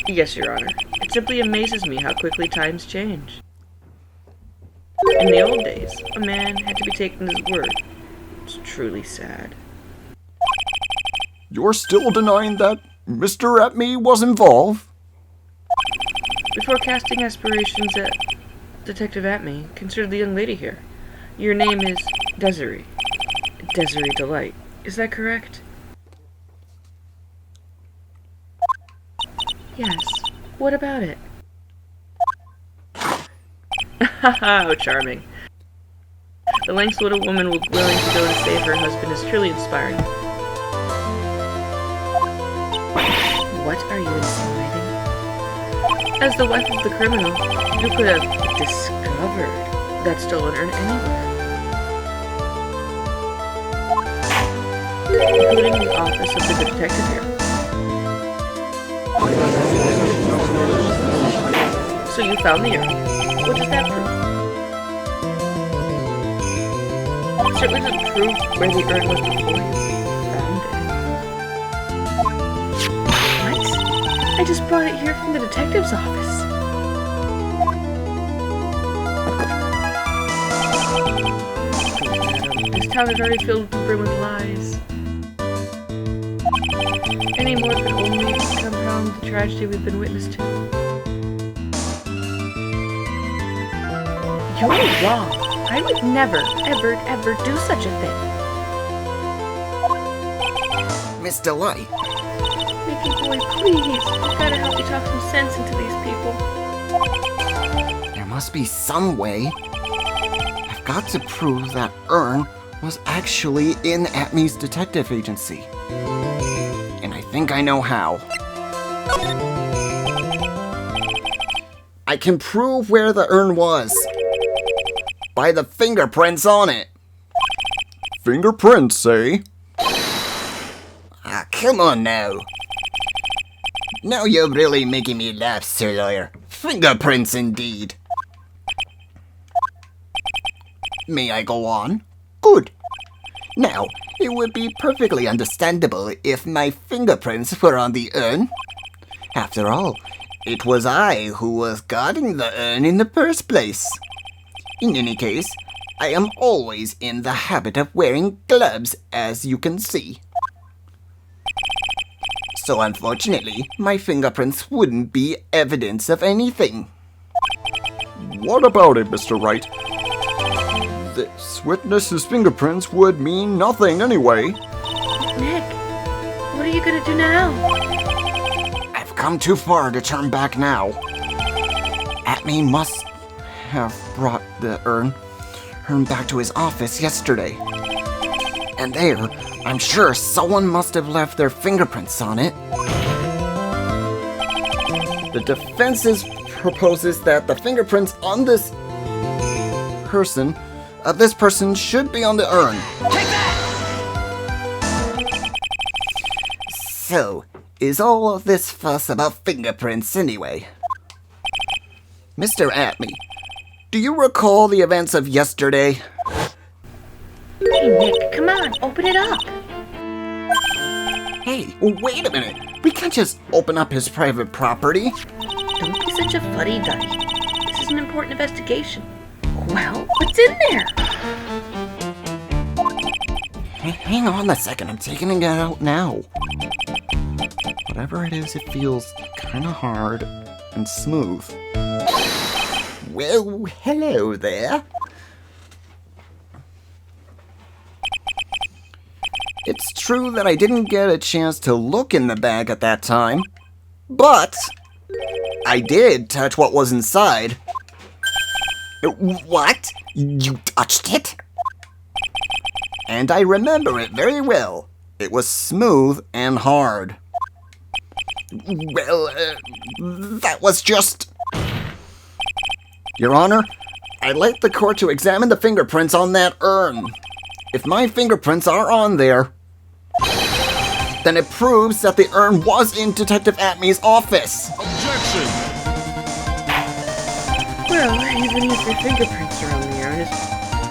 Yes, Your Honor. It simply amazes me how quickly times change. In the old days, a man had to be taken at his word. It's truly sad. You're still denying that Mr. Atme was involved? Before casting aspirations at Detective Atme, consider the young lady here. Your name is Desiree. Desiree Delight. Is that correct? Yes. What about it? How charming. The lengths what a woman will willing to go to save her husband is truly inspiring. What are you insinuating? As the wife of the criminal, you could have discovered that stolen urn anywhere. Including the office of the detective here. So you found the urn. What does that prove? It certainly doesn't prove where the urn was before you found it. What? I just brought it here from the detective's office. This town is already filled to the brim with lies. Any more could only compound the tragedy we've been witness to. You're wrong. I would never, ever do such a thing. Mr. Light, Mickey boy, please. I've gotta help you talk some sense into these people. there must be some way. I've got to prove that urn was actually in Atme's detective agency. And I think I know how. I can prove where the urn was. By the fingerprints on it. Fingerprints, eh? Ah, come on now. Now you're really making me laugh, Sir Lawyer. Fingerprints indeed. May I go on? Good. Now, it would be perfectly understandable if my fingerprints were on the urn. After all, it was I who was guarding the urn in the first place. In any case, I am always in the habit of wearing gloves, as you can see. So unfortunately, my fingerprints wouldn't be evidence of anything. What about it, Mr. Wright? This witness's fingerprints would mean nothing anyway. Nick, what are you gonna do now? I've come too far to turn back now. Atme must have brought the urn back to his office yesterday. And there, I'm sure someone must have left their fingerprints on it. The defense proposes that the fingerprints on this person should be on the urn. So, is all of this fuss about fingerprints anyway? Mr. Atme, do you recall the events of yesterday? Hey, Nick, come on, open it up. Hey, wait a minute. We can't just open up his private property. Don't be such a fuddy-duddy. This is an important investigation. Well, what's in there? Hang on a second, I'm taking it out now. Whatever it is, it feels kind of hard and smooth. Well, hello there. It's true that I didn't get a chance to look in the bag at that time, but I did touch what was inside. What? You touched it? And I remember it very well. It was smooth and hard. Well, that was just... Your Honor, I'd like the court to examine the fingerprints on that urn. If my fingerprints are on there, then it proves that the urn was in Detective Atme's office. Objection! Well, even if your fingerprints are on the urn, it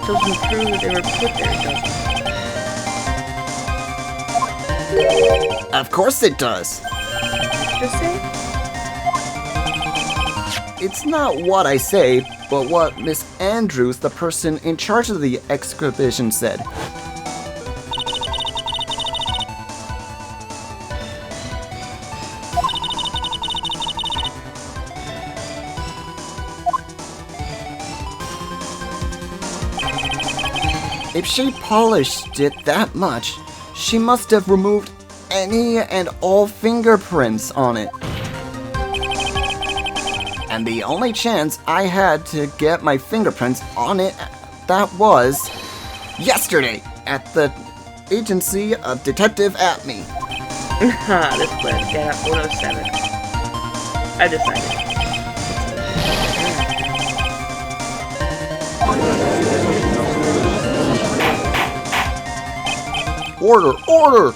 doesn't prove they were put there, does it? Of course it does. Just say? It's not what I say, but what Miss Andrews, the person in charge of the exhibition, said. If she polished it that much, she must have removed any and all fingerprints on it. And the only chance I had to get my fingerprints on it, that was yesterday at the agency of Detective Atme. This place, get up 107. I decided. Order! Order!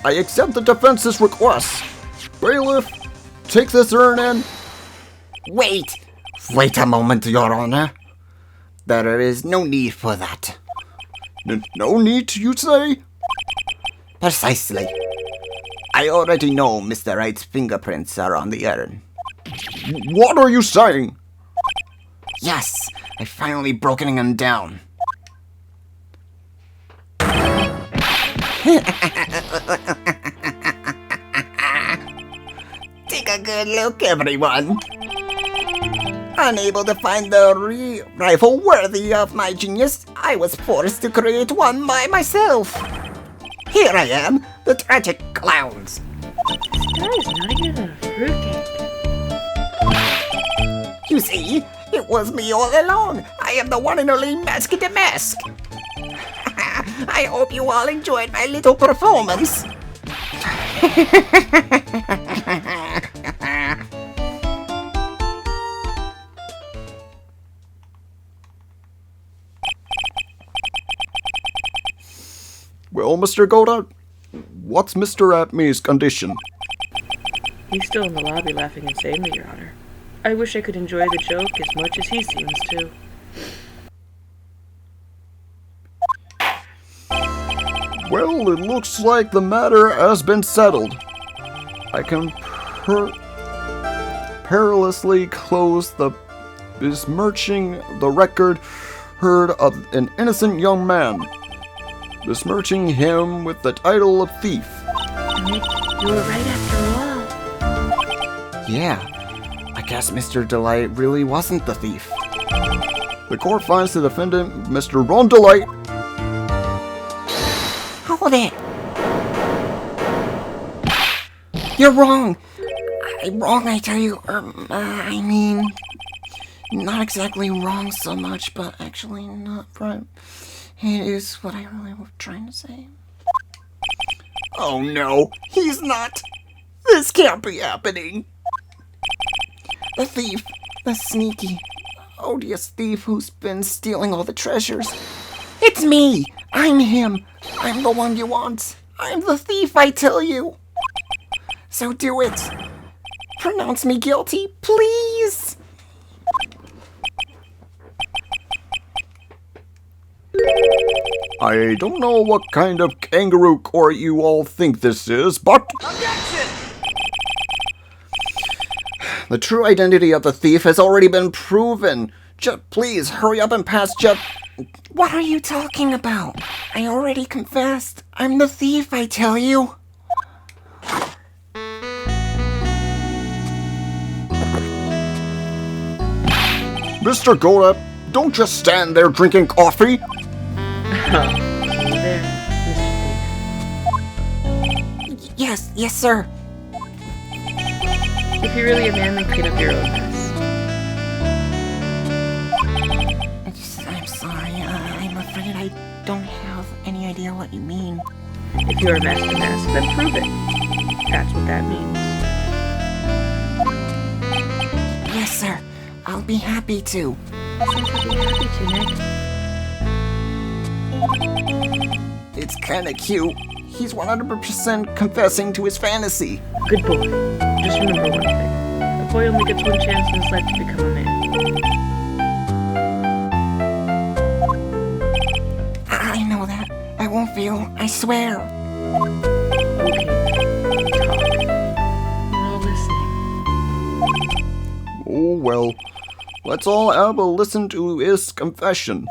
I accept the defense's request. Bailiff, take this urn in. Wait a moment, Your Honor. There is no need for that. No need, you say? Precisely. I already know Mr. Wright's fingerprints are on the urn. What are you saying? Yes, I've finally broken him down. Take a good look, everyone. Unable to find the rifle worthy of my genius, I was forced to create one by myself. Here I am, the tragic clowns. This guy's not even a fruitcake. You see, it was me all along. I am the one and only Mask the Mask. I hope you all enjoyed my little performance. Well, Mr. Goddard, what's Mr. Atme's condition? He's still in the lobby laughing insanely, Your Honor. I wish I could enjoy the joke as much as he seems to. Well, it looks like the matter has been settled. I can perilously close the besmirching the record heard of an innocent young man, besmirching him with the title of thief. Nick, you were right after all. Yeah, I guess Mr. Delight really wasn't the thief. The court finds the defendant, Mr. Ron Delight. Hold it! You're wrong! I'm wrong, I tell you. I mean, not exactly wrong so much, but actually not right. It is what I really was trying to say. Oh no, he's not. This can't be happening. The thief, the sneaky, odious thief who's been stealing all the treasures. It's me! I'm him! I'm the one you want! I'm the thief, I tell you! So do it! Pronounce me guilty, please! I don't know what kind of kangaroo court you all think this is, but... Objection! The true identity of the thief has already been proven. Just please hurry up and pass What are you talking about? I already confessed. I'm the thief, I tell you. Mr. Goda, don't just stand there drinking coffee. There, Mr. Thief. Yes, sir. If you're really a man, then clean up your own mess. I'm sorry. I'm afraid I don't have any idea what you mean. If you're a master mask, then prove it. That's what that means. Yes, sir. I'll be happy to. Since you'll be happy to, Nick. It's kinda cute. He's 100% confessing to his fantasy. Good boy. Just remember one thing. A boy only gets one chance in his life to become a man. I know that. I won't feel. I swear. Okay, talk. We're all listening. Oh well, let's all have a listen to his confession.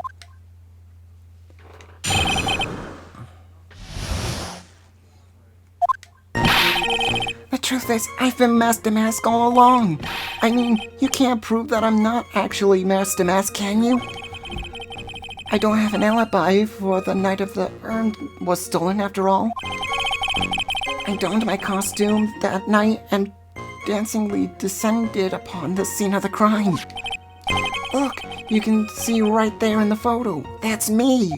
The truth is, I've been Master Mask all along. I mean, you can't prove that I'm not actually Master Mask, can you? I don't have an alibi for the night of the urn was stolen after all. I donned my costume that night and dancingly descended upon the scene of the crime. Look, you can see right there in the photo. That's me.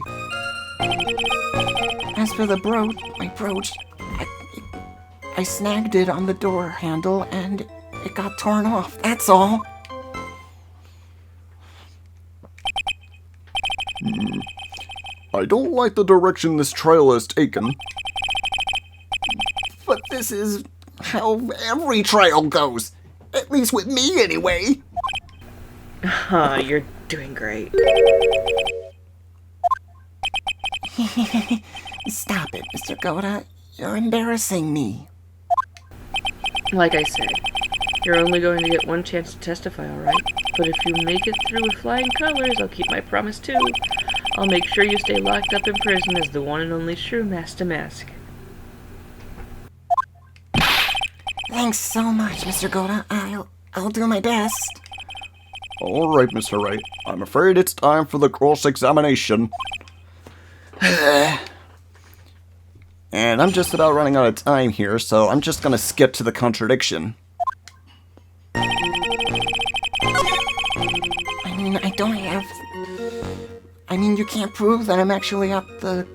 As for the my brooch, I snagged it on the door handle and it got torn off. That's all. I don't like the direction this trial has taken. But this is how every trial goes. At least with me, anyway. You're doing great. Stop it, Mr. Goda. You're embarrassing me. Like I said, you're only going to get one chance to testify, alright? But if you make it through with flying colors, I'll keep my promise too. I'll make sure you stay locked up in prison as the one and only true Master Mask. Thanks so much, Mr. Goda. I'll do my best. All right, Mr. Wright. I'm afraid it's time for the cross-examination. And I'm just about running out of time here, so I'm just gonna skip to the contradiction. I mean, you can't prove that I'm actually that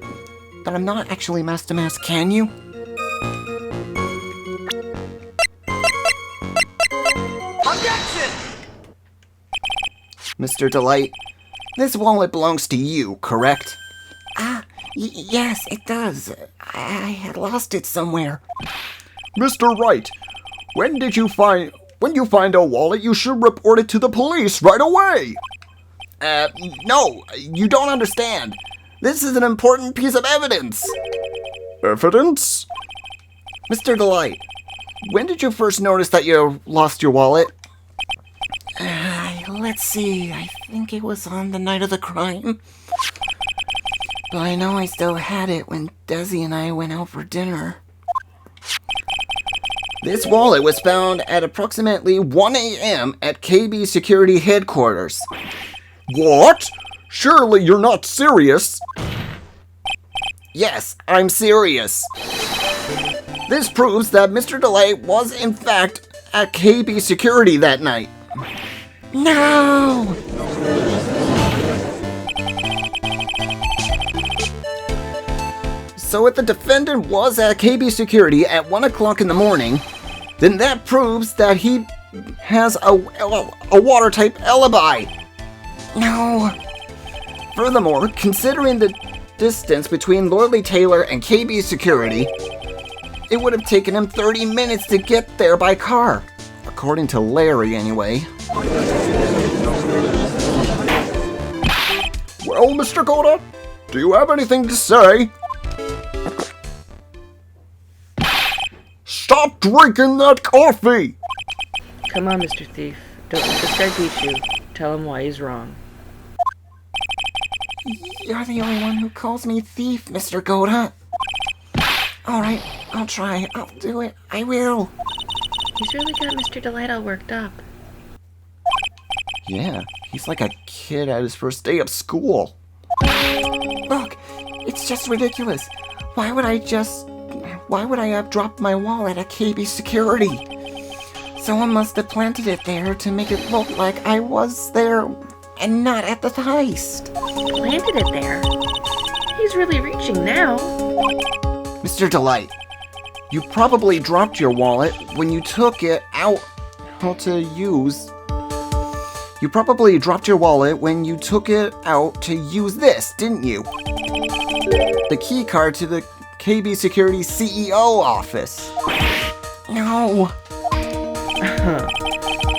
I'm not actually Master Mask, can you? Objection! Mr. Delight, this wallet belongs to you, correct? Yes, it does. I had lost it somewhere. Mr. Wright, when did you find When you find a wallet, you should report it to the police right away. No, you don't understand. This is an important piece of evidence. Evidence? Mr. Delight, when did you first notice that you lost your wallet? Let's see, I think it was on the night of the crime. But I know I still had it when Desi and I went out for dinner. This wallet was found at approximately 1 a.m. at KB Security Headquarters. What? Surely you're not serious? Yes, I'm serious. This proves that Mr. Delight was in fact at KB Security that night. No! So if the defendant was at KB Security at 1 o'clock in the morning, then that proves that he has a watertight alibi. No! Furthermore, considering the distance between Lord Lee Taylor and KB Security, it would have taken him 30 minutes to get there by car. According to Larry, anyway. Well, Mr. Goda, do you have anything to say? Stop drinking that coffee! Come on, Mr. Thief. Don't let this guy beat you. Tell him why he's wrong. You're the only one who calls me thief, Mr. Goda. Alright, I'll try. I'll do it. I will. He's really got Mr. Delight all worked up. Yeah, he's like a kid at his first day of school. Look, it's just ridiculous. Why would I have dropped my wallet at KB Security? Someone must have planted it there to make it look like I was there and not at the heist. Planted it there? He's really reaching now. Mr. Delight, you probably dropped your wallet when you took it out to use. You probably dropped your wallet when you took it out to use this, didn't you? The key card to the KB Security CEO office. No.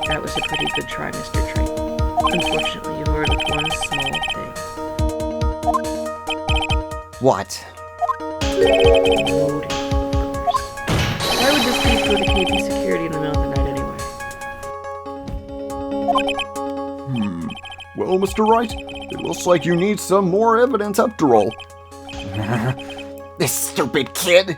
That was a pretty good try, Mr. Train. Unfortunately, you overlooked one small thing. What? Loading, of course. Why would this thief go to KB Security in the middle of the night anyway? Well, Mr. Wright, it looks like you need some more evidence after all. This stupid kid.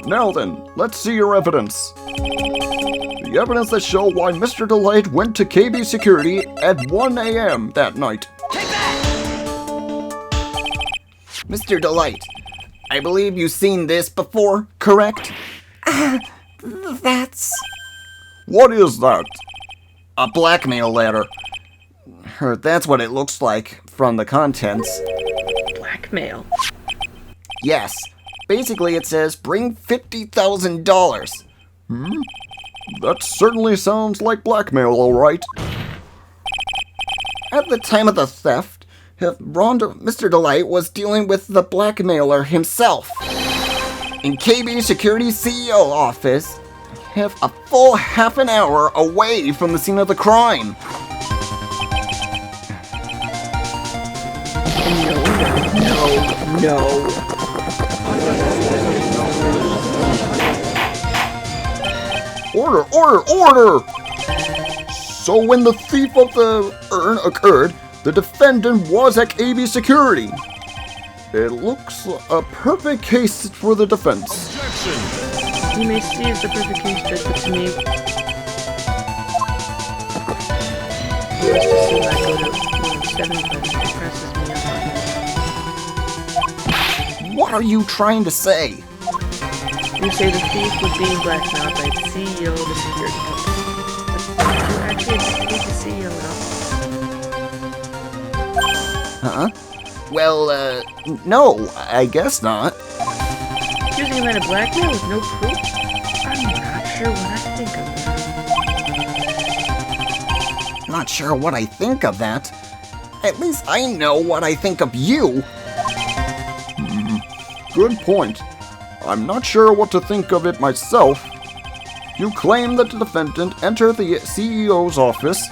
Now then, let's see your evidence. The evidence that show why Mr. Delight went to KB Security at 1 a.m. that night. Take that! Mr. Delight, I believe you've seen this before, correct? That's... What is that? A blackmail letter. Or that's what it looks like from the contents. Blackmail. Yes. Basically it says, bring $50,000. That certainly sounds like blackmail, alright. At the time of the theft, Mr. Delight was dealing with the blackmailer himself. In KB Security's CEO office, a full half an hour away from the scene of the crime. No. Order! So when the thief of the urn occurred, the defendant was at KB Security. It looks a perfect case for the defense. You may see as the perfect case, Judge, but to me... Let's assume I go to 75 presses me up. What are you trying to say? You say the thief was being blackmailed by the CEO of the security company. But you actually escaped the CEO at all? Huh? Well, no, I guess not. Accusing a man of blackmail with no proof? I'm not sure what I think of that. Not sure what I think of that. At least I know what I think of you. Good point. I'm not sure what to think of it myself. You claim that the defendant entered the CEO's office,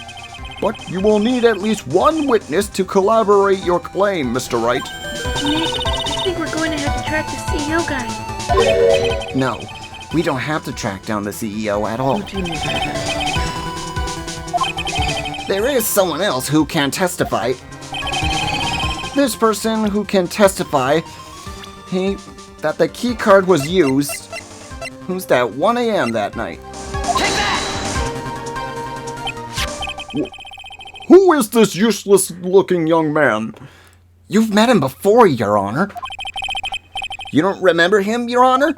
but you will need at least one witness to corroborate your claim, Mr. Wright. Nick, I think we're going to have to track the CEO guy. No, we don't have to track down the CEO at all. What do you mean by that? There is someone else who can testify. This person who can testify that the key card was used. Who's that 1 a.m. that night? Take that! Who is this useless-looking young man? You've met him before, Your Honor. You don't remember him, Your Honor?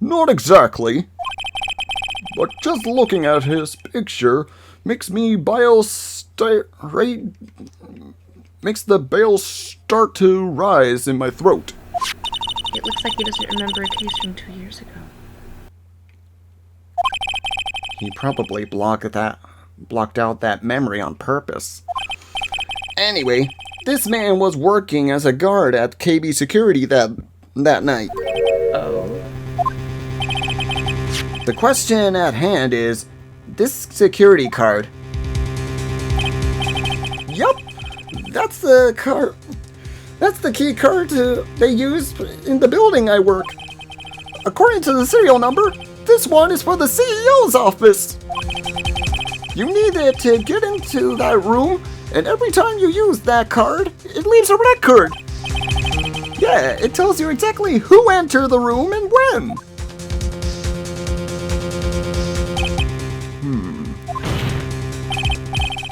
Not exactly. But just looking at his picture makes the bile start to rise in my throat. It looks like he doesn't remember a case from 2 years ago. He probably blocked out that memory on purpose. Anyway, this man was working as a guard at KB Security that night. Oh. The question at hand is, this security card. Yup, that's the card. That's the key card they use in the building I work. According to the serial number, this one is for the CEO's office. You need it to get into that room, and every time you use that card, it leaves a record. Yeah, it tells you exactly who entered the room and when.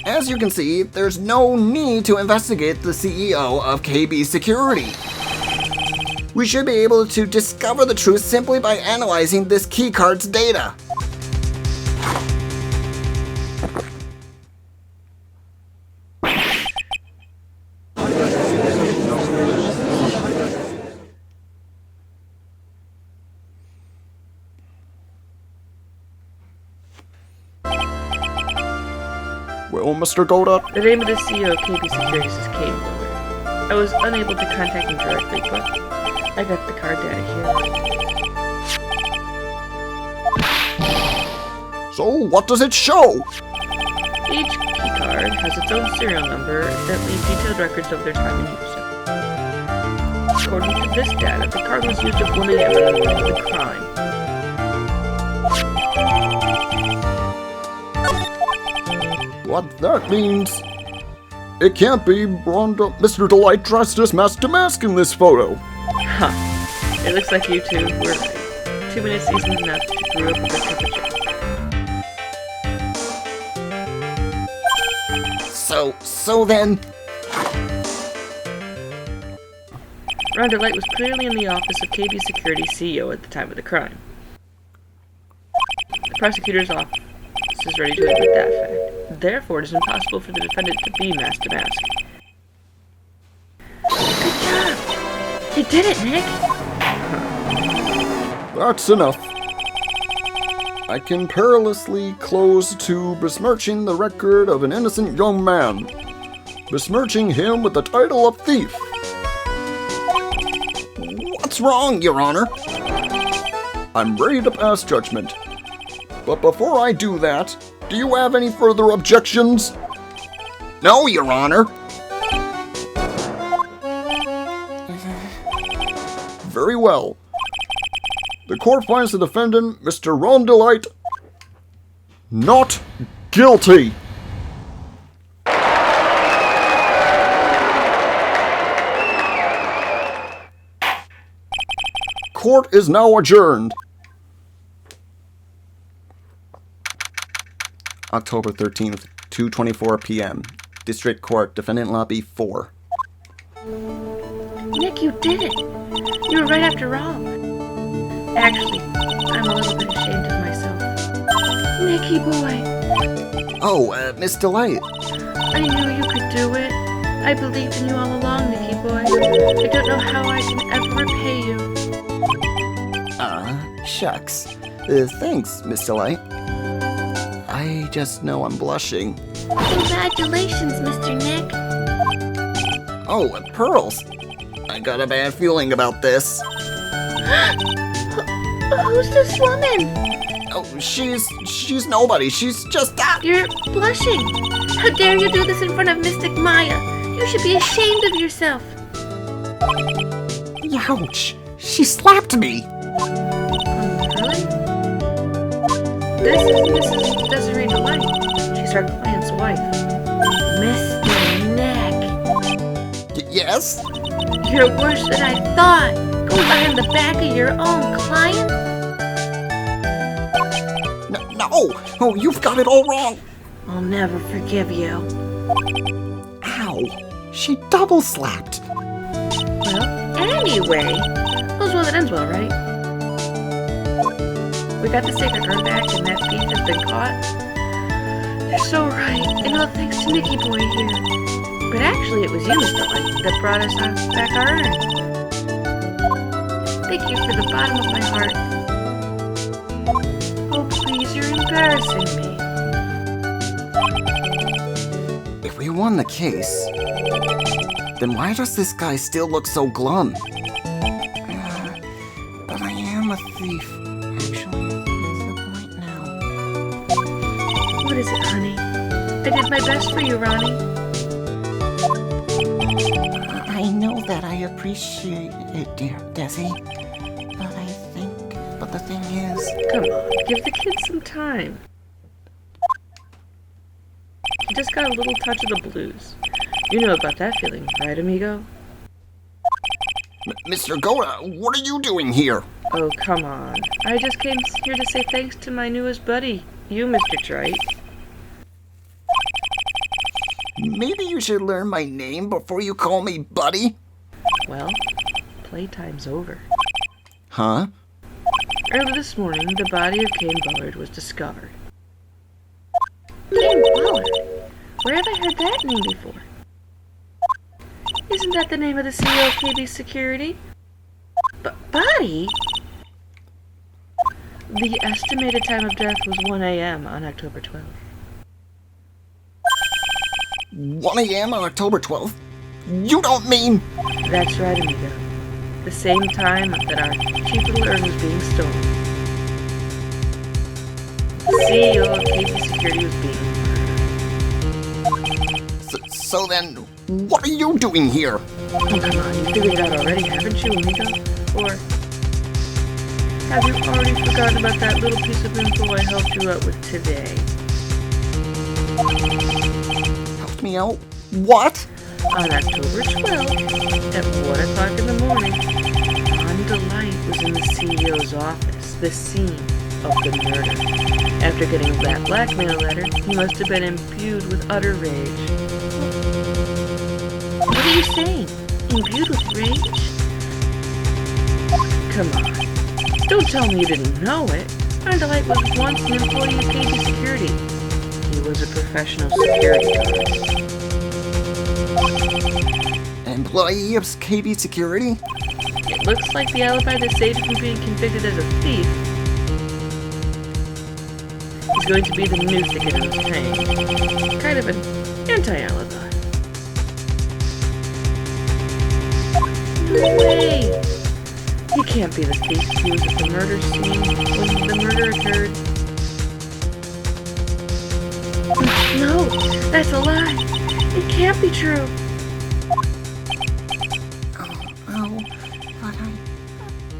As you can see, there's no need to investigate the CEO of KB Security. We should be able to discover the truth simply by analyzing this keycard's data. Well, Mr. Godot, The name of the CEO of KB Securities is Kane Miller. I was unable to contact him directly, but I got the card data here. so what does it show? Each keycard has its own serial number that leaves detailed records of their time in use. According to this data, the card was used at 1 a.m. on the morning of the crime. What that means, it can't be Mr. Delight dressed as mask to mask in this photo. Huh. It looks like you two were right. 2 minutes isn't enough to brew up a good cup of joe. So then... Rhonda Light was clearly in the office of KB Security CEO at the time of the crime. The prosecutor's office is ready to admit that fact. Therefore, it is impossible for the defendant to be mask to mask. Good job! You did it, Nick! That's enough. I can perilously close to besmirching the record of an innocent young man, besmirching him with the title of thief. What's wrong, Your Honor? I'm ready to pass judgment. But before I do that, do you have any further objections? No, Your Honor. Very well. The court finds the defendant, Mr. Ron Delight, not guilty. Court is now adjourned. October 13th, 2:24 p.m. District Court, Defendant Lobby 4. Nick, you did it! You were right after all. Actually, I'm a little bit ashamed of myself. Nicky boy! Oh, Miss Delight. I knew you could do it. I believed in you all along, Nicky boy. I don't know how I can ever repay you. Shucks. Thanks, Miss Delight. I just know I'm blushing. Congratulations, Mr. Nick. Oh, pearls. I got a bad feeling about this. Who's this woman? Oh, she's nobody. She's just You're blushing. How dare you do this in front of Mystic Maya? You should be ashamed of yourself. Ouch! She slapped me! Really? This is Mrs. Desiree Delight. She's our client's wife. Mr. Nick. Yes? You're worse than I thought. Go behind the back of your own client? No! Oh, you've got it all wrong! I'll never forgive you. Ow! She double slapped! Well, anyway, all's well that ends well, right? We got the sacred urn back and that thief has been caught. You're so right, and all thanks to Nicky Boy here. But actually it was you, Mr. Light, that brought us back our urn. Thank you from the bottom of my heart. Oh please, you're embarrassing me. If we won the case, then why does this guy still look so glum? But I am a thief. Actually, that's the point now. What is it, honey? I did my best for you, Ronnie. I know that I appreciate it, dear Desi. But the thing is... Come on, give the kid some time. He just got a little touch of the blues. You know about that feeling, right, amigo? Mr. Goda, what are you doing here? Oh, come on. I just came here to say thanks to my newest buddy, you, Mr. Trite. Maybe you should learn my name before you call me buddy? Well, playtime's over. Huh? Early this morning, the body of Cain Bullard was discovered. Cain Bullard? Where have I heard that name before? Isn't that the name of the CEO of KB Security? Body? The estimated time of death was 1 a.m. on October 12th. 1 a.m. on October 12th? You don't mean... That's right, amigo. The same time that our cheap little urn was being stolen. The CEO of KB Security was being murdered. So then, what are you doing here? Oh, come on, you figured it out already, haven't you, amigo? Or have you already forgotten about that little piece of info I helped you out with today? Helped me out? What? On October 12th, at 1 o'clock in the morning, Ron Delight was in the CEO's office, the scene of the murder. After getting that blackmail letter, he must have been imbued with utter rage. What are you saying? Imbued with rage? Come on. Don't tell me you didn't know it. Ron Delight was once an employee of KB Security. He was a professional security guard. Employee of KB Security? It looks like the alibi that saved him from being convicted as a thief is going to be the noose that gets him hanged. Kind of an anti-alibi. No way! He can't be the thief. He was at the murder scene when the murder occurred. No, that's a lie. It can't be true. But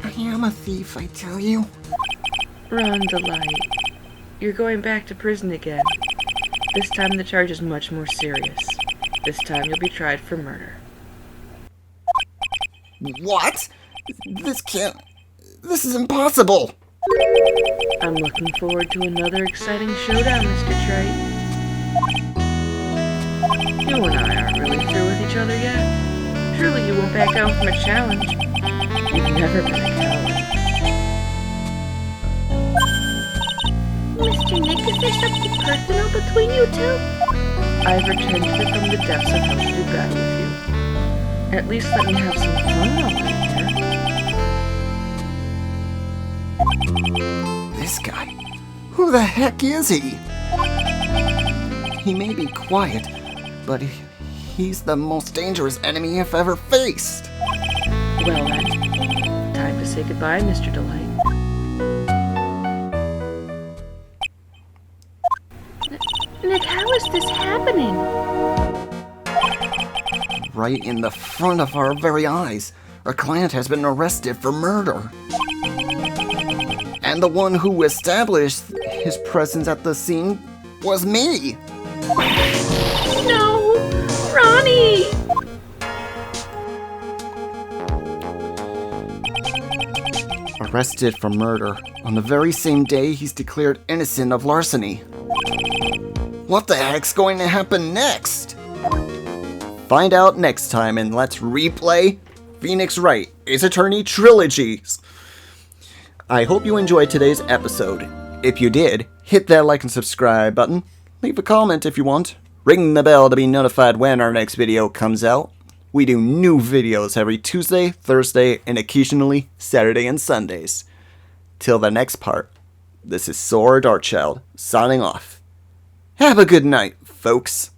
I am a thief, I tell you. Ron Delight, you're going back to prison again. This time the charge is much more serious. This time you'll be tried for murder. What? This is impossible! I'm looking forward to another exciting showdown, Mr. Trite. You and I aren't really through with each other yet. Surely you won't back down from a challenge. You've never been a coward. Mr. Nick, is there something personal between you two? I've returned here from the depths of hell to do battle with you. At least let me have some fun while I'm here. This guy? Who the heck is he? He may be quiet, but he's the most dangerous enemy I've ever faced. Well then, time to say goodbye, Mr. Delight. this happening? Right in the front of our very eyes, our client has been arrested for murder. And the one who established his presence at the scene was me. No! Ronnie! Arrested for murder on the very same day he's declared innocent of larceny. What the heck's going to happen next? Find out next time in Let's Replay Phoenix Wright Ace Attorney Trilogies. I hope you enjoyed today's episode. If you did, hit that like and subscribe button. Leave a comment if you want. Ring the bell to be notified when our next video comes out. We do new videos every Tuesday, Thursday, and occasionally Saturday and Sundays. Till the next part, this is Sora Darkchild signing off. Have a good night, folks.